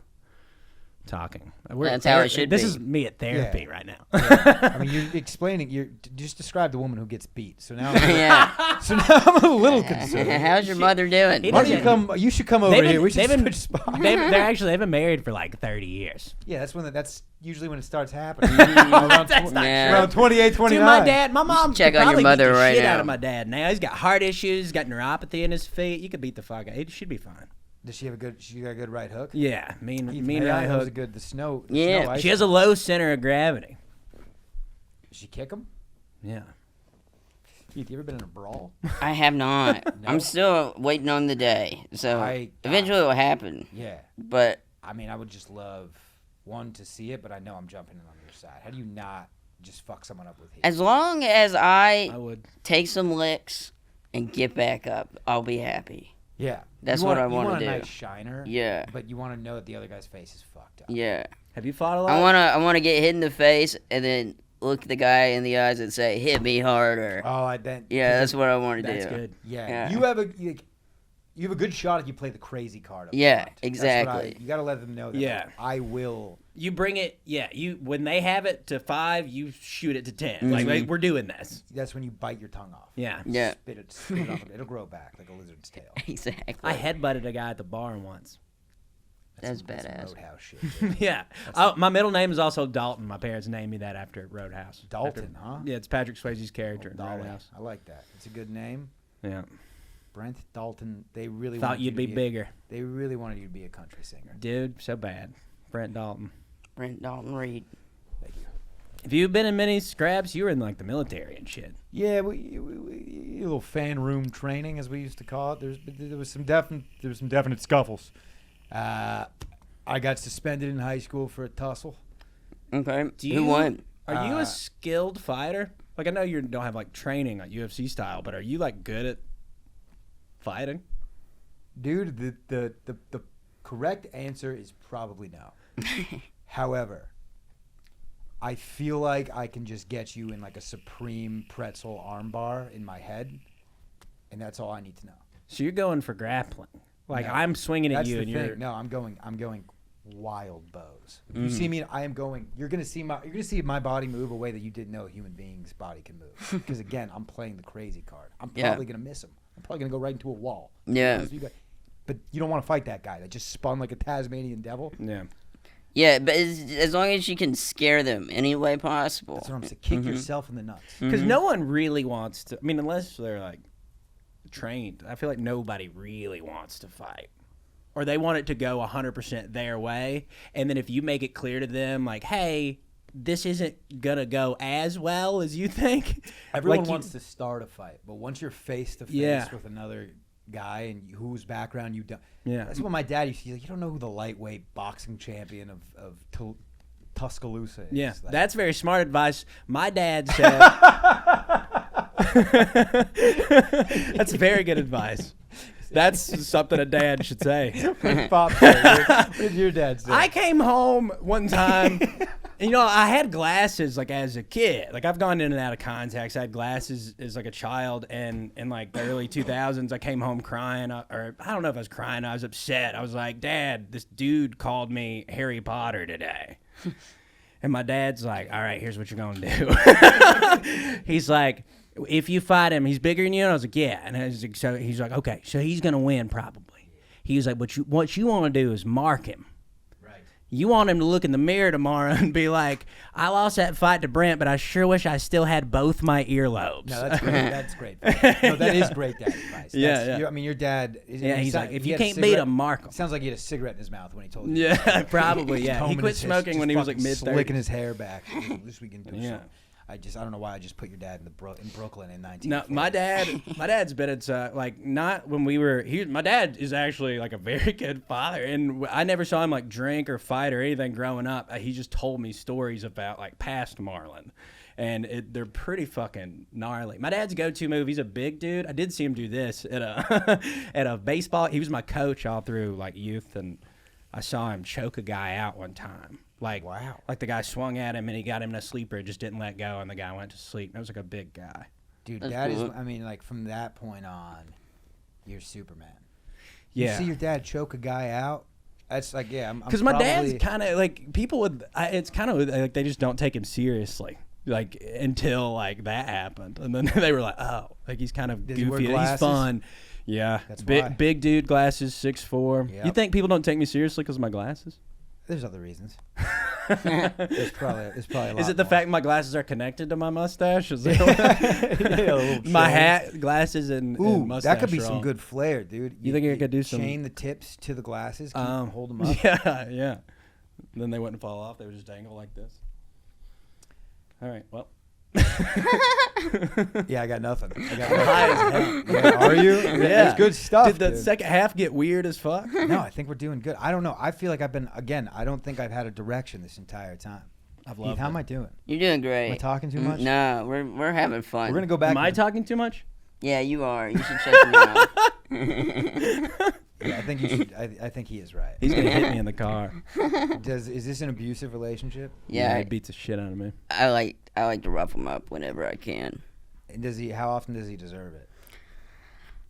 talking.
That's how it should
This
be.
is me at therapy
Yeah.
right now.
I mean, you're explaining. You just described the woman who gets beat. So now,
Yeah.
so now I'm a little concerned.
How's your mother doing?
He
Why don't
doesn't-
you should come over here. We should
they've been,
switch spots.
they've been married for like 30 years.
Yeah, that's usually when it starts happening. around,
That's not
Yeah.
around 28, 29.
Dude, my mom
check
could
on your
probably
mother
beat the
right
shit
now.
out of my dad now. He's got heart issues. He's got neuropathy in his feet. You could beat the fuck out. It should be fine.
Does she have a good? She got a good right hook.
Yeah, mean
Hey,
right
that was a
hook.
good. The snow.
Yeah.
Snow ice.
She has a low center of gravity.
Did she kick him?
Yeah.
Heath, you ever been in a brawl?
I have not.
No?
I'm still waiting on the day. So eventually it will happen.
Yeah.
But
I mean, I would just love one to see it, but I know I'm jumping in on your side. How do you not just fuck someone up with Heath?
as long as I
would.
take some licks and get back up, I'll be happy.
Yeah.
That's
You
what I
you
wanna
want
do.
a nice shiner.
Yeah.
But you want to know that the other guy's face is fucked up.
Yeah.
Have you fought a lot?
I wanna get hit in the face and then look the guy in the eyes and say, "Hit me harder."
Oh, I then.
Yeah, that's what I want to do.
That's good.
Yeah.
Yeah.
You have a good shot if you play the crazy card. Up
Yeah,
front. That's what
exactly.
you got to let them know that.
Yeah.
Like, I will.
You bring it. Yeah. You when they have it to 5, you shoot it to 10. Like we're doing this.
That's when you bite your tongue off.
Yeah.
Yeah.
Spit it off. It'll grow back like a lizard's tail.
Exactly.
I headbutted a guy at the bar once.
That's
some
badass.
Roadhouse shit. Dude.
Yeah. Oh, my middle name is also Dalton. My parents named me that after Roadhouse.
Dalton, huh?
Yeah, it's Patrick Swayze's character in
Dalton.
Roadhouse.
I like that. It's a good name.
Yeah.
Brent Dalton. They really
Thought
wanted you
you'd
to
be bigger.
They really wanted you to be a country singer.
Dude, so bad. Brent Dalton.
Brent Dalton Reid.
Thank you.
If you've been in many scraps, you were in like the military and shit.
Yeah, we a little fan room training, as we used to call it. There was some definite scuffles. I got suspended in high school for a tussle.
Okay.
Do
Who
you-
won?
Are you a skilled fighter? Like I know you don't have like training like UFC style, but are you like good at fighting?
Dude, the correct answer is probably no. However, I feel like I can just get you in like a supreme pretzel armbar in my head, and that's all I need to know.
So you're going for grappling. Like
No.
I'm swinging at
That's
you
the
and
thing.
you're
No, I'm going wild bows. If you see me, I am going. You're gonna see my body move a way that you didn't know a human being's body can move. Because again, I'm playing the crazy card. I'm
Yeah.
probably gonna miss him. I'm probably gonna go right into a wall.
Yeah.
But you don't want to fight that guy that just spun like a Tasmanian devil.
yeah.
Yeah, but as long as you can scare them any way possible.
That's what I'm saying. Kick yourself in the nuts.
Because no one really wants to. I mean, unless they're like trained, I feel like nobody really wants to fight, or they want it to go 100% their way. And then if you make it clear to them, like, hey, this isn't gonna go as well as you think.
Everyone
like
wants to start a fight, but once you're face to face
Yeah.
with another guy and whose background you don't.
Yeah.
That's what my dad used to. He's like, you don't know who the lightweight boxing champion of Tuscaloosa is.
Yeah,
Like,
that's very smart advice. My dad said. That's very good advice. That's something a dad should say.
Pop, what did your dad say?
I came home one time, and, I had glasses like as a kid. Like I've gone in and out of contacts. I had glasses as like a child, and in like the early 2000s, I came home crying, or I don't know if I was crying. I was upset. I was like, Dad, this dude called me Harry Potter today. And my dad's like, all right, here's what you're going to do. He's like, if you fight him, he's bigger than you. And I was like, yeah. And I was like, so he's like, okay, so he's going to win probably. He was like, what you want to do is mark him.
Right.
You want him to look in the mirror tomorrow and be like, I lost that fight to Brent, but I sure wish I still had both my earlobes.
No, that's great. That's great. No, that is great dad advice.
Yeah.
I mean, your dad.
Yeah, he's like, if
he
you
had a
can't beat
cigarette-
him, mark him.
Sounds like he had a cigarette in his mouth when he told you.
Yeah, probably, yeah. He
Combing
quit
his hair,
smoking
just
when he was like
fucking
mid-30s.
slicking his hair back. At least we can do
Yeah.
something. I don't know why I just put your dad in Brooklyn in 1940.
No, my dad's been at like not when we were. My dad is actually like a very good father, and I never saw him like drink or fight or anything growing up. He just told me stories about like past Marlon, and they're pretty fucking gnarly. My dad's go-to move. He's a big dude. I did see him do this at a at a baseball. He was my coach all through like youth, and I saw him choke a guy out one time. Like,
Wow.
Like the guy swung at him and he got him in a sleeper, just didn't let go, and the guy went to sleep. That was like a big guy.
Dude,
That's
that
cool.
is. I mean, like from that point on, you're Superman.
Yeah.
You see your dad choke a guy out. That's like, yeah.
Because my dad's kind of like people would. It's kind of like they just don't take him seriously. Like until like that happened, and then they were like, "Oh, like he's kind of
Does he wear
goofy. He's
glasses?
fun." Yeah,
That's why.
big dude, glasses, 6'4".
Yep.
You think people don't take me seriously because of my glasses?
There's other reasons. There's probably a lot
Is it the
more.
fact my glasses are connected to my mustache? Is it
Yeah, a little
my
chain.
hat, glasses, and
Ooh,
mustache?
that could be
are
some
all-
good flair, dude.
You think I could do some-
chain the tips to the glasses, hold them up?
Yeah, yeah. Then they wouldn't fall off. They would just dangle like this. All right. Well.
Yeah, I got nothing. I got
High
nothing. Yeah, are you?
Yeah.
It's good stuff.
Did the
dude.
second half get weird as fuck?
No, I think we're doing good. I don't know. I feel like I've been I don't think I've had a direction this entire time.
I've
Heath,
loved
how
it.
am I doing?
You're doing
Am I
great.
talking too much?
No, we're having fun.
We're gonna go back.
Am I
to-
talking too much?
Yeah, you are. You should check him out.
Yeah, I think you should. I think he is right.
He's gonna hit me in the car.
Is this an abusive relationship?
Yeah,
he beats the shit out of me.
I like to rough him up whenever I can.
And does he? How often does he deserve it?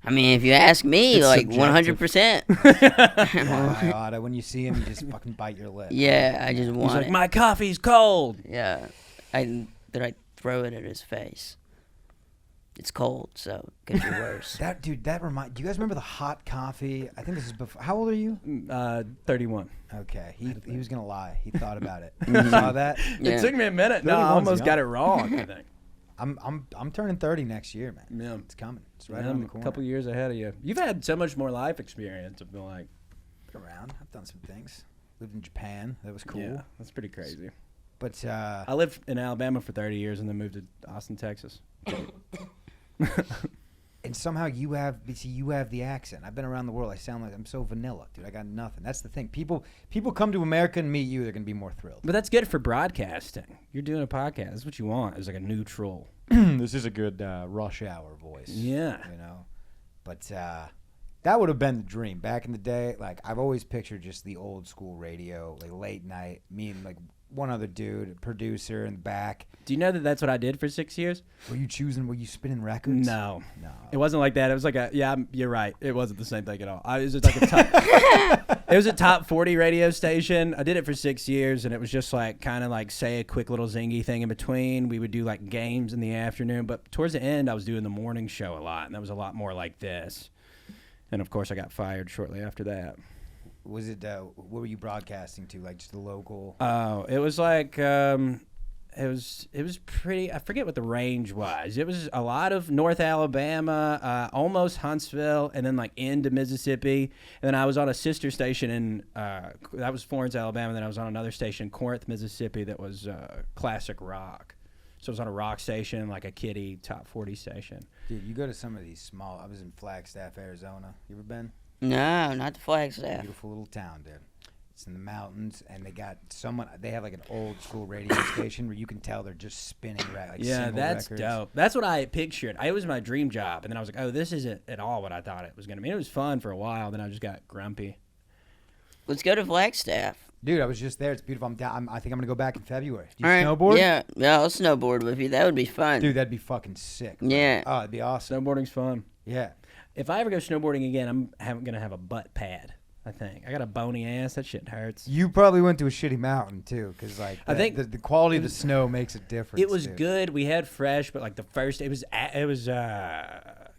I mean, if you ask me,
It's
like
subjective.
100%.
My God, when you see him, you just fucking bite your lip.
Yeah, I just
He's
want
like,
it.
my coffee's cold.
Yeah, I throw it at his face. It's cold, so it could be worse.
That dude. Do you guys remember the hot coffee? I think this is before. How old are you?
31.
Okay, he was gonna lie. He thought about it. You saw that?
Yeah.
It took me a minute. No, I
31's
almost
young.
got it wrong. I think.
I'm turning 30 next year, man.
Yeah.
It's coming. It's right
Yeah,
around
I'm
the
a
corner.
couple years ahead of you. You've had so much more life experience. I feel like.
Been around. I've done some things. Lived in Japan. That was cool.
Yeah, that's pretty crazy.
But
I lived in Alabama for 30 years and then moved to Austin, Texas.
and somehow you have the accent. I've been around the world. I sound like I'm so vanilla, dude. I got nothing. That's the thing. People come to America and meet you, they're gonna be more thrilled.
But that's good for broadcasting. You're doing a podcast. That's what you want. Is like a neutral.
This is a good rush hour voice.
Yeah.
You know, but that would have been the dream back in the day. Like I've always pictured just the old school radio, like late night. Me and like one other dude, a producer in the back.
Do you know that that's what I did for 6 years?
Were you spinning records?
No.
No.
It wasn't like that. It was like you're right. It wasn't the same thing at all. It was just like a top, it was a top 40 radio station. I did it for 6 years, and it was just like kind of like say a quick little zingy thing in between. We would do like games in the afternoon, but towards the end, I was doing the morning show a lot, and that was a lot more like this. And of course, I got fired shortly after that.
Was it? What were you broadcasting to? Like just the local?
Oh, it was like it was pretty. I forget what the range was. It was a lot of North Alabama, almost Huntsville, and then like into Mississippi. And then I was on a sister station in that was Florence, Alabama. And then I was on another station, Corinth, Mississippi, that was classic rock. So I was on a rock station, like a kiddie top 40 station.
Dude, you go to some of these small. I was in Flagstaff, Arizona. You ever been?
No, not the Flagstaff.
Beautiful little town, dude. It's in the mountains, and they have like an old school radio station where you can tell they're just spinning like
Yeah,
single
that's
records.
dope. That's what I pictured. It was my dream job, and then I was like, "Oh, this isn't at all what I thought it was going to be." It was fun for a while, then I just got grumpy.
Let's go to Flagstaff.
Dude, I was just there. It's beautiful. I think I'm gonna go back in February. Do you
All right.
snowboard?
Yeah, I'll snowboard with you. That would be fun.
Dude, that'd be fucking sick. bro.
Yeah.
Oh, it'd be awesome.
Snowboarding's fun.
Yeah.
If I ever go snowboarding again, I'm gonna have a butt pad. I think I got a bony ass. That shit hurts.
You probably went to a shitty mountain too, because like
I think
the quality of the snow makes a difference.
It was
dude.
good. We had fresh, but like the first, it was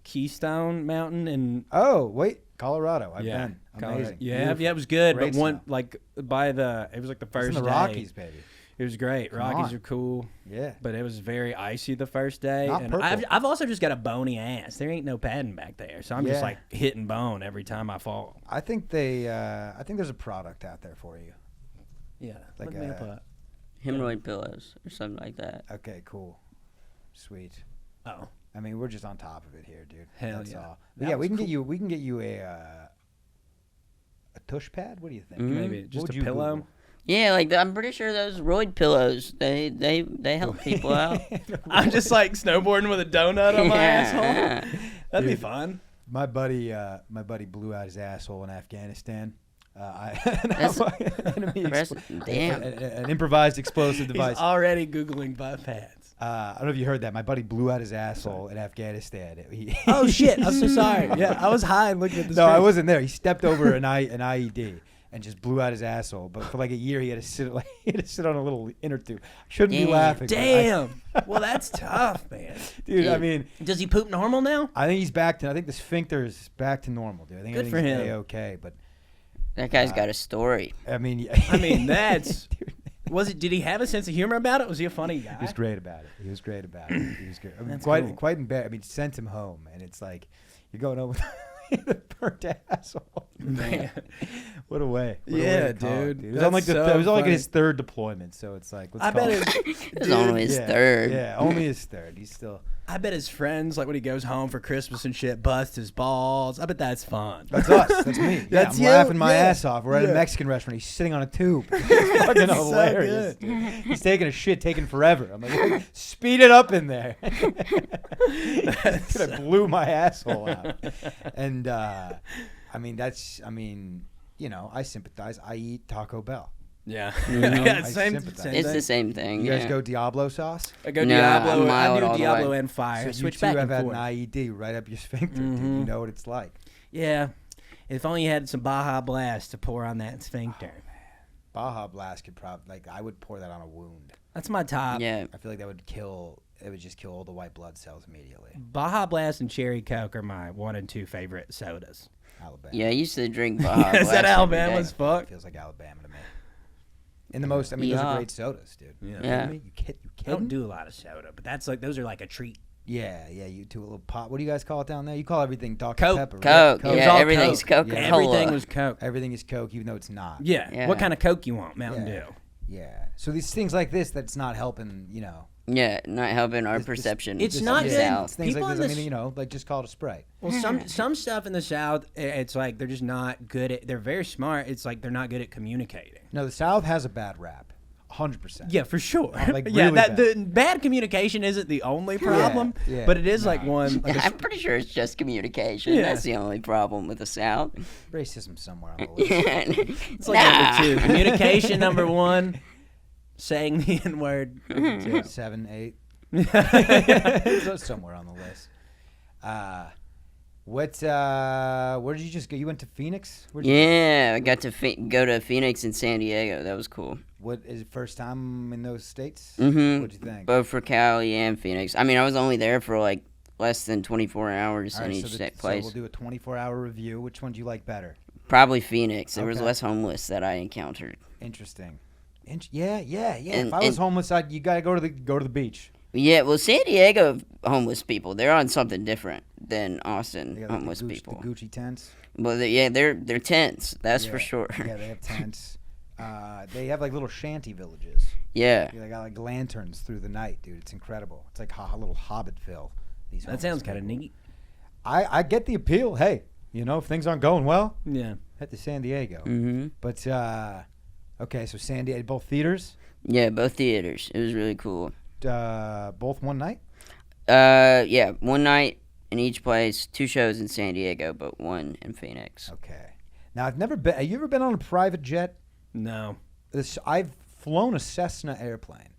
Keystone Mountain and
Oh wait, Colorado. I've
yeah,
been.
Colorado.
Amazing.
Yeah,
Beautiful.
yeah, it was good.
Great
but one
snow.
like by the, it was like the
It's
first
in the
day.
Rockies, baby.
It was great.
Come
Rockies
on.
are cool,
Yeah.
but it was very icy the first day.
Not
and
purple.
I've also just got a bony ass. There ain't no padding back there, so I'm just
Yeah.
like hitting bone every time I fall.
I think there's a product out there for you.
Yeah,
Like
look me
a-
up a-
Hemorrhoid pillows or something like that.
Okay, cool. Sweet.
Oh,
I mean, we're just on top of it here, dude.
Hell
That's
yeah.
all.
That
Yeah,
was
we can
cool.
get you a tush pad. What do you think?
Mhm.
maybe
What
just
would
a
you
pillow.
Google?
Yeah, like I'm pretty sure those roid pillows, they help people out.
I'm just like snowboarding with a donut on my
Yeah.
asshole. That'd be
Dude.
fun.
My buddy blew out his asshole in Afghanistan.
That's
Enemy
impressive. Damn.
an improvised explosive device.
He's already googling butt pads.
I don't know if you heard that. My buddy blew out his asshole in Afghanistan.
Oh shit! I'm so sorry. Yeah, I was high and looking at the
No, I
screen.
wasn't there. He stepped over an IED, and just blew out his asshole. But for like a year, he had to sit on a little inner tube. Shouldn't be laughing.
Damn. Well, that's tough, man.
Dude. I mean,
does he poop normal now?
I think he's back to. I think the sphincter is back to normal, dude. I think
Good for
everything's
him.
A-okay. But
That guy's got a story.
I mean,
that's.
Dude.
Did he have a sense of humor about it? Was he a funny guy?
He was great about it. He was great. I mean,
That's
quite
cool.
embarrassed. I mean, sent him home, and it's like you're going home with a burnt asshole.
Man.
What a way. What a
Yeah,
way to call it,
dude.
It was on like
That's
it was on like
funny.
his third deployment, so it's like let's
I
call
bet
it.
It's only his third.
Yeah, only his third. He's still.
I bet his friends, like when he goes home for Christmas and shit, bust his balls. I bet that's fun.
That's us. That's me. Yeah,
That's
I'm
you?
laughing my
Yeah.
ass off. We're at a
Yeah.
Mexican restaurant. He's sitting on a tube. It's fucking
So
hilarious.
good.
Dude. He's taking a shit, taking forever. I'm like, speed it up in there. I blew my asshole out. And I mean, I sympathize. I eat Taco Bell.
Yeah.
Mhm.
Yeah,
I
same
sympathize.
thing.
It's the same thing.
You guys
yeah.
go Diablo sauce?
I go
No,
Diablo.
I'm
I
mild all
do
the
Diablo
way.
and fire.
So
Switch
you
back
two
and
have had
forth.
an IED right up your sphincter, dude. You know what it's like.
Yeah. If only you had some Baja Blast to pour on that sphincter.
Baja Blast could probably, I would pour that on a wound.
That's my top.
Yeah.
I feel like it would just kill all the white blood cells immediately.
Baja Blast and Cherry Coke are my 1 and 2 favorite sodas.
Alabama.
Yeah, I used to drink Baja
Is that
Blast every
Alabama
day.
as fuck?
Feels like Alabama to me. In the most, I mean, those
Yeah.
are great sodas, dude.
Yeah.
You
Yeah.
kidding me? You
I
kidding?
don't do a lot of soda, but those are like a treat.
Yeah, you do a little pop. What do you guys call it down there? You call everything Dr.
Coke.
Pepper, right?
Coke.
It was
Yeah,
all
everything's
Coke.
Coca-Cola.
Everything was Coke.
Everything is Coke, even though it's not.
Yeah.
Yeah.
What kind of Coke you want? Mountain
Yeah.
Dew.
Yeah. So these things like this, that's not helping,
Yeah, not helping our
This-
perception.
It's
of
not
the
good.
South.
Things
People
like
in
this, I
this-
mean, like just call it a spray.
Well, some stuff in the South, it's like they're just not good at. They're very smart. It's like they're not good at communicating.
No, the South has a bad rap. 100%.
Yeah, for sure.
Like,
yeah,
really
the bad communication isn't the only problem,
yeah,
but it is like
no.
one. Like
I'm pretty sure it's just communication.
Yeah.
That's the only problem with the South.
Racism somewhere on the list.
it's like number 2. Communication number 1. Saying the N word.
7, 8. So somewhere on the list. Where did you just go? You went to Phoenix? Where'd you go?
Yeah, I got to go to Phoenix and San Diego. That was cool.
What is it, first time in those states?
Mm-hmm.
What'd you think?
Both for Cali and Phoenix. I mean, I was only there for like less than 24 hours
All
in
right,
each
so
place.
we'll do a 24-hour review. Which one do you like better?
Probably Phoenix. There was
Okay.
less homeless that I encountered.
Interesting. Yeah.
And-
if I was
and-
homeless, you gotta go to the beach.
Yeah, well, San Diego homeless people, they're on something different than
They
Austin
got, like,
homeless
the
people.
Gucci tents.
Well, they're tents. That's for
Yeah.
sure.
Yeah, they have tents. They have like little shanty villages.
Yeah.
They got like lanterns through the night, dude. It's incredible. It's like a little Hobbitville. These
That sounds
homeless
kind of
people.
neat.
I get the appeal. Hey, if things aren't going well,
Yeah.
head to San Diego.
Mm-hmm.
But okay, so San Diego, both theaters,
Yeah, both theaters. It was really cool.
both one night.
Yeah, one night in each place, 2 shows in San Diego, but 1 in Phoenix.
Okay. Now I've never been. Have you ever been on a private jet?
No.
I've flown a Cessna airplane.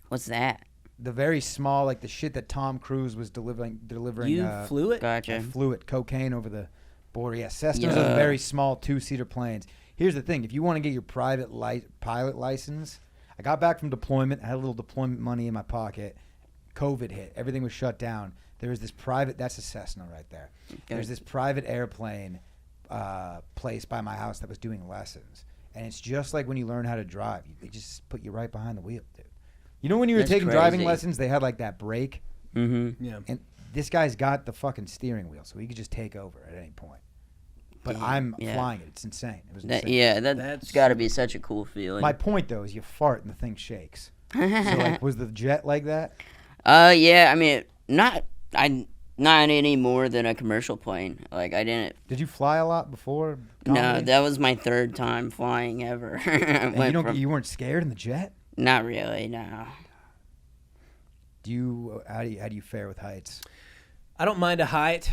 What's that?
The very small, like the shit that Tom Cruise was delivering.
You flew it?
I
Gotcha.
flew it, cocaine over the border. Yeah, Cessnas
Yeah.
are very small 2-seater planes. Here's the thing: if you want to get your private pilot license, I got back from deployment. I had a little deployment money in my pocket. COVID hit. Everything was shut down. There was this private. That's a Cessna right there. There's this private airplane place by my house that was doing lessons, and it's just like when you learn how to drive. They just put you right behind the wheel, dude. You know when you were
That's
taking driving
crazy.
lessons, they had like that brake.
Mm-hmm.
Yeah.
And this guy's got the fucking steering wheel, so he could just take over at any point. But I'm
yeah.
flying it. It's insane. It was
That,
insane.
yeah,
That's-
that's got to be such a cool feeling.
My point, though, is you fart and the thing shakes. So, like, was the jet like that?
Yeah, I mean, not any more than a commercial plane. Like, I didn't.
Did you fly a lot before?
No,
comedy?
that was my 3rd time flying ever. I
And
went from-
you weren't scared in the jet?
Not really, no.
How do you fare with heights?
I don't mind a height.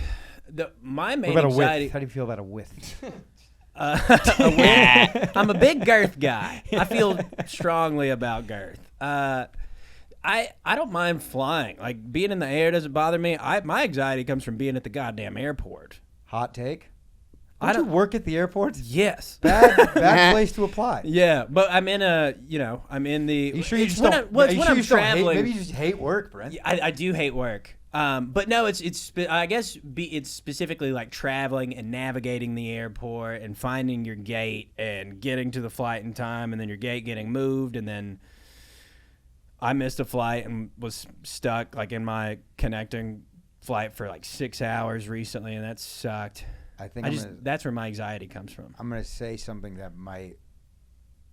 My main
What about a
anxiety.
width? How do you feel about a width?
A width? I'm a big girth guy. I feel strongly about girth. I don't mind flying. Like being in the air doesn't bother me. My anxiety comes from being at the goddamn airport.
Hot take? Don't you work at the airport?
Yes.
Bad place to apply.
Yeah, but I'm in I'm in the.
You sure you
it's
just
when
don't?
I,
Are you
when
sure
I'm
you just don't hate?
traveling.
Maybe you just hate work, Brent.
I do hate work. But no, I guess it's specifically like traveling and navigating the airport and finding your gate and getting to the flight in time, and then your gate getting moved, and then I missed a flight and was stuck like in my connecting flight for like 6 hours recently, and that sucked.
I think
that's where my anxiety comes from.
I'm gonna say something that might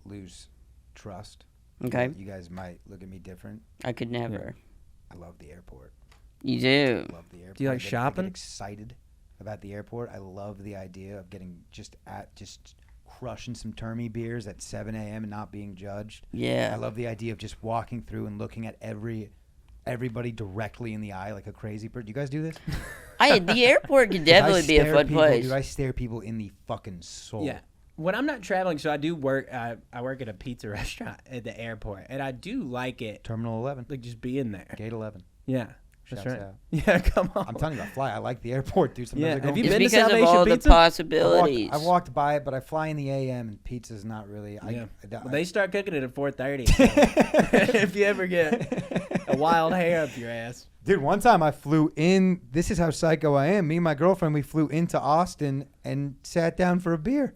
lose trust.
Okay.
You guys might look at me different.
I could never.
I love the airport.
You do.
I love the airport.
Do you like
I get
shopping?
excited about the airport. I love the idea of getting just crushing some Termy beers at 7 a.m. and not being judged.
Yeah.
I love the idea of just walking through and looking at everybody directly in the eye like a crazy person. Do you guys do this?
The airport could definitely be a fun place.
Dude, I stare people in the fucking soul.
Yeah. When I'm not traveling, so I do work. I work at a pizza restaurant at the airport, and I do like it.
Terminal 11.
Like just being there.
Gate 11.
Yeah. That's
Shouts
right.
out.
Yeah, come on.
I'm telling you, I fly. I like the airport, dude. Sometimes
Yeah.
I go
Have you
It's
been to
because of
Salvation
all the
Pizza?
possibilities.
I walked by it, but I fly in the AM, and pizza's not really.
Yeah.
Well,
Well, they start cooking it at 4:30. So if you ever get a wild hair up your ass.
Dude, one time I flew in. This is how psycho I am. Me and my girlfriend, we flew into Austin and sat down for a beer.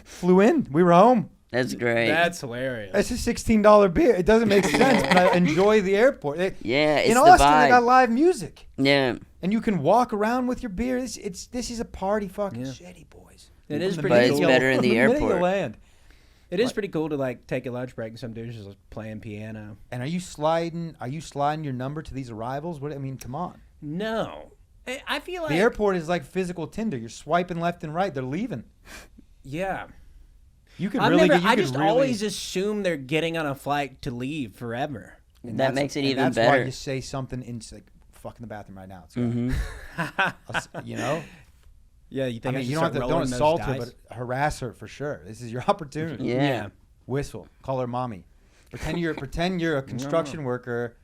Flew in. We were home.
That's great.
That's hilarious.
It's a $16 beer. It doesn't make sense, but I enjoy the airport.
Yeah, it's
in
the
Austin,
vibe.
they got live music,
Yeah.
and you can walk around with your beer. This is a party, fucking
Yeah.
shitty, boys.
It is
From the
pretty
But
middle
it's
cool.
better in the
middle of
airport.
land.
It is pretty cool to like take a lunch break and some dudes just playing piano.
And are you sliding your number to these arrivals? What I mean, come on.
No. I feel like
The airport is like physical Tinder. You're swiping left and right. They're leaving.
Yeah.
You could
I've
really
never,
get. You
I
could
just
really,
always assume they're getting on a flight to leave forever.
and
That
that's-
makes it
and
even
that's
better.
why you say something in like fuck in the bathroom right now. It's
Mm-hmm.
you know.
Yeah, you
I
think
mean,
should
you don't
start
have to don't
rolling those
assault her,
dice?
but harass her for sure. This is your opportunity.
Yeah.
Whistle. Call her mommy. Pretend you're a construction worker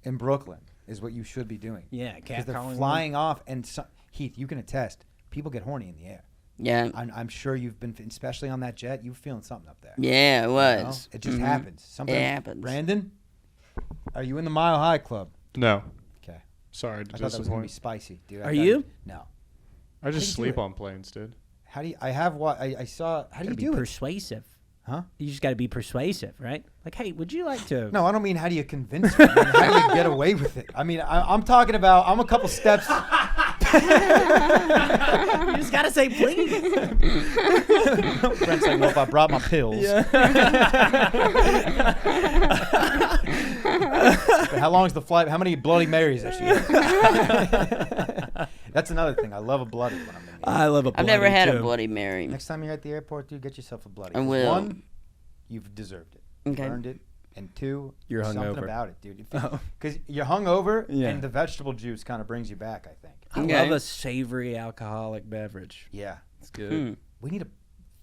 in Brooklyn is what you should be doing.
Yeah,
Because they're
catcalling
flying off, and Heath, you can attest. People get horny in the air.
Yeah.
I'm sure you've been, especially on that jet. You were feeling something up there.
Yeah, it
You know?
was.
It just
Mhm.
happens. Sometimes,
It happens.
Brandon, are you in the Mile High Club?
No.
Okay.
Sorry to
I thought that was gonna be
disappoint.
spicy, dude.
Are you?
No.
I just
How do you do
sleep
it?
on planes, dude.
How do you? I have what I saw. How do you
Gotta be
do it?
persuasive.
Huh?
You just got to be persuasive, right? Like, hey, would you like to?
No, I don't mean how do you convince me. I mean, how do you get away with it? I mean, I'm talking about. I'm a couple steps.
You just got to say please.
Brent's like, well, if I brought my pills. How long is the flight? How many Bloody Marys does she get? That's another thing. I love a bloody when I'm in the
I love a
I've never
bloody,
had
too.
a Bloody Mary.
Next time you're at the airport, dude, get yourself a bloody.
I
'Cause
will.
One, you've deserved it.
Okay.
You've earned it. And two,
You're
something
hungover.
about it, dude.
Oh.
Because you're hungover,
Yeah.
and the vegetable juice kind of brings you back, I think.
I
Okay.
love a savory alcoholic beverage.
Yeah.
It's good.
Hmm.
We need a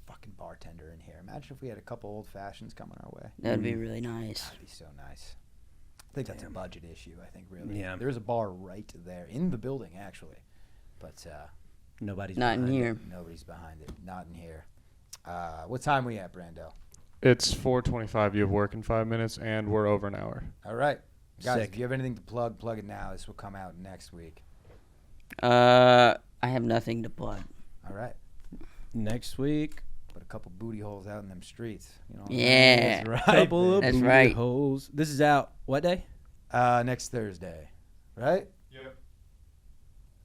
fucking bartender in here. Imagine if we had a couple old fashions coming our way.
That'd be really nice.
That'd be so nice. I think that's a budget issue, I think, really.
Yeah.
There's a bar right there in the building, actually. But
Nobody's
Not in
behind it.
here.
nobody's behind it. Not in here. What time we at, Brando?
It's 4:25. You have work in 5 minutes, and we're over an hour.
All right. Guys,
Sick.
if you have anything to plug it now. This will come out next week.
I have nothing to plug.
All right.
Next week,
Put a couple booty holes out in them streets. You know.
Yeah.
That's right.
couple of
That's
booty
right.
holes. This is out what day?
Next Thursday. Right?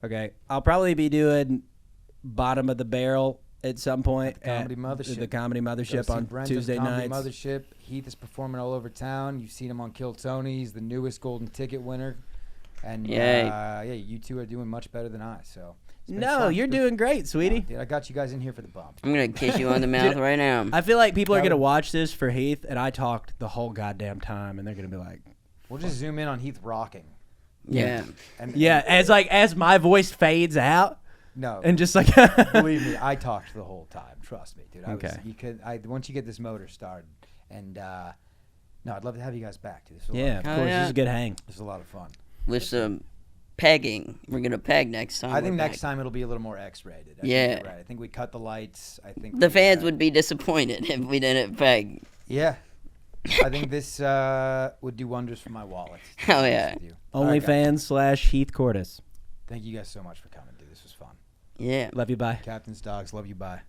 Okay, I'll probably be doing Bottom of the Barrel at some point
At the Comedy
at
Mothership.
the Comedy
Go
Mothership
see
on
Brent at the
Tuesday
Comedy
nights.
Mothership. Heath is performing all over town. You've seen him on Kill Tony. He's the newest golden ticket winner. And
Yay.
yeah, you two are doing much better than I. So it's been
No,
fun.
you're doing great, sweetie.
Dude, I got you guys in here for the bump.
I'm gonna kiss you on the mouth right now.
I feel like people are
That
gonna
would-
watch this for Heath, and I talked the whole goddamn time, and they're gonna be like,
We'll just zoom in on Heath rocking.
Yeah.
And
"Yeah," as my voice fades out,
no,
and just like,
believe me, I talked the whole time. Trust me, dude.
Okay.
Once you get this motor started, and no, I'd love to have you guys back, dude. This was a
yeah,
lot
of
of,
course,
yeah.
this is a good hang.
this is a lot of fun.
With some pegging. We're gonna peg next time.
I think
we're
next
back.
time it'll be a little more X-rated. I
Yeah.
think you're right. I think we cut the lights. I think
The
we,
fans would be disappointed if we didn't peg.
Yeah. I think this would do wonders for my wallet. to be
Hell
honest
yeah.
with you. All right, guys.
OnlyFans/Heath Cordis.
Thank you guys so much for coming, dude. This was fun.
Yeah.
Love you. Bye.
Captain's dogs, love you. Bye.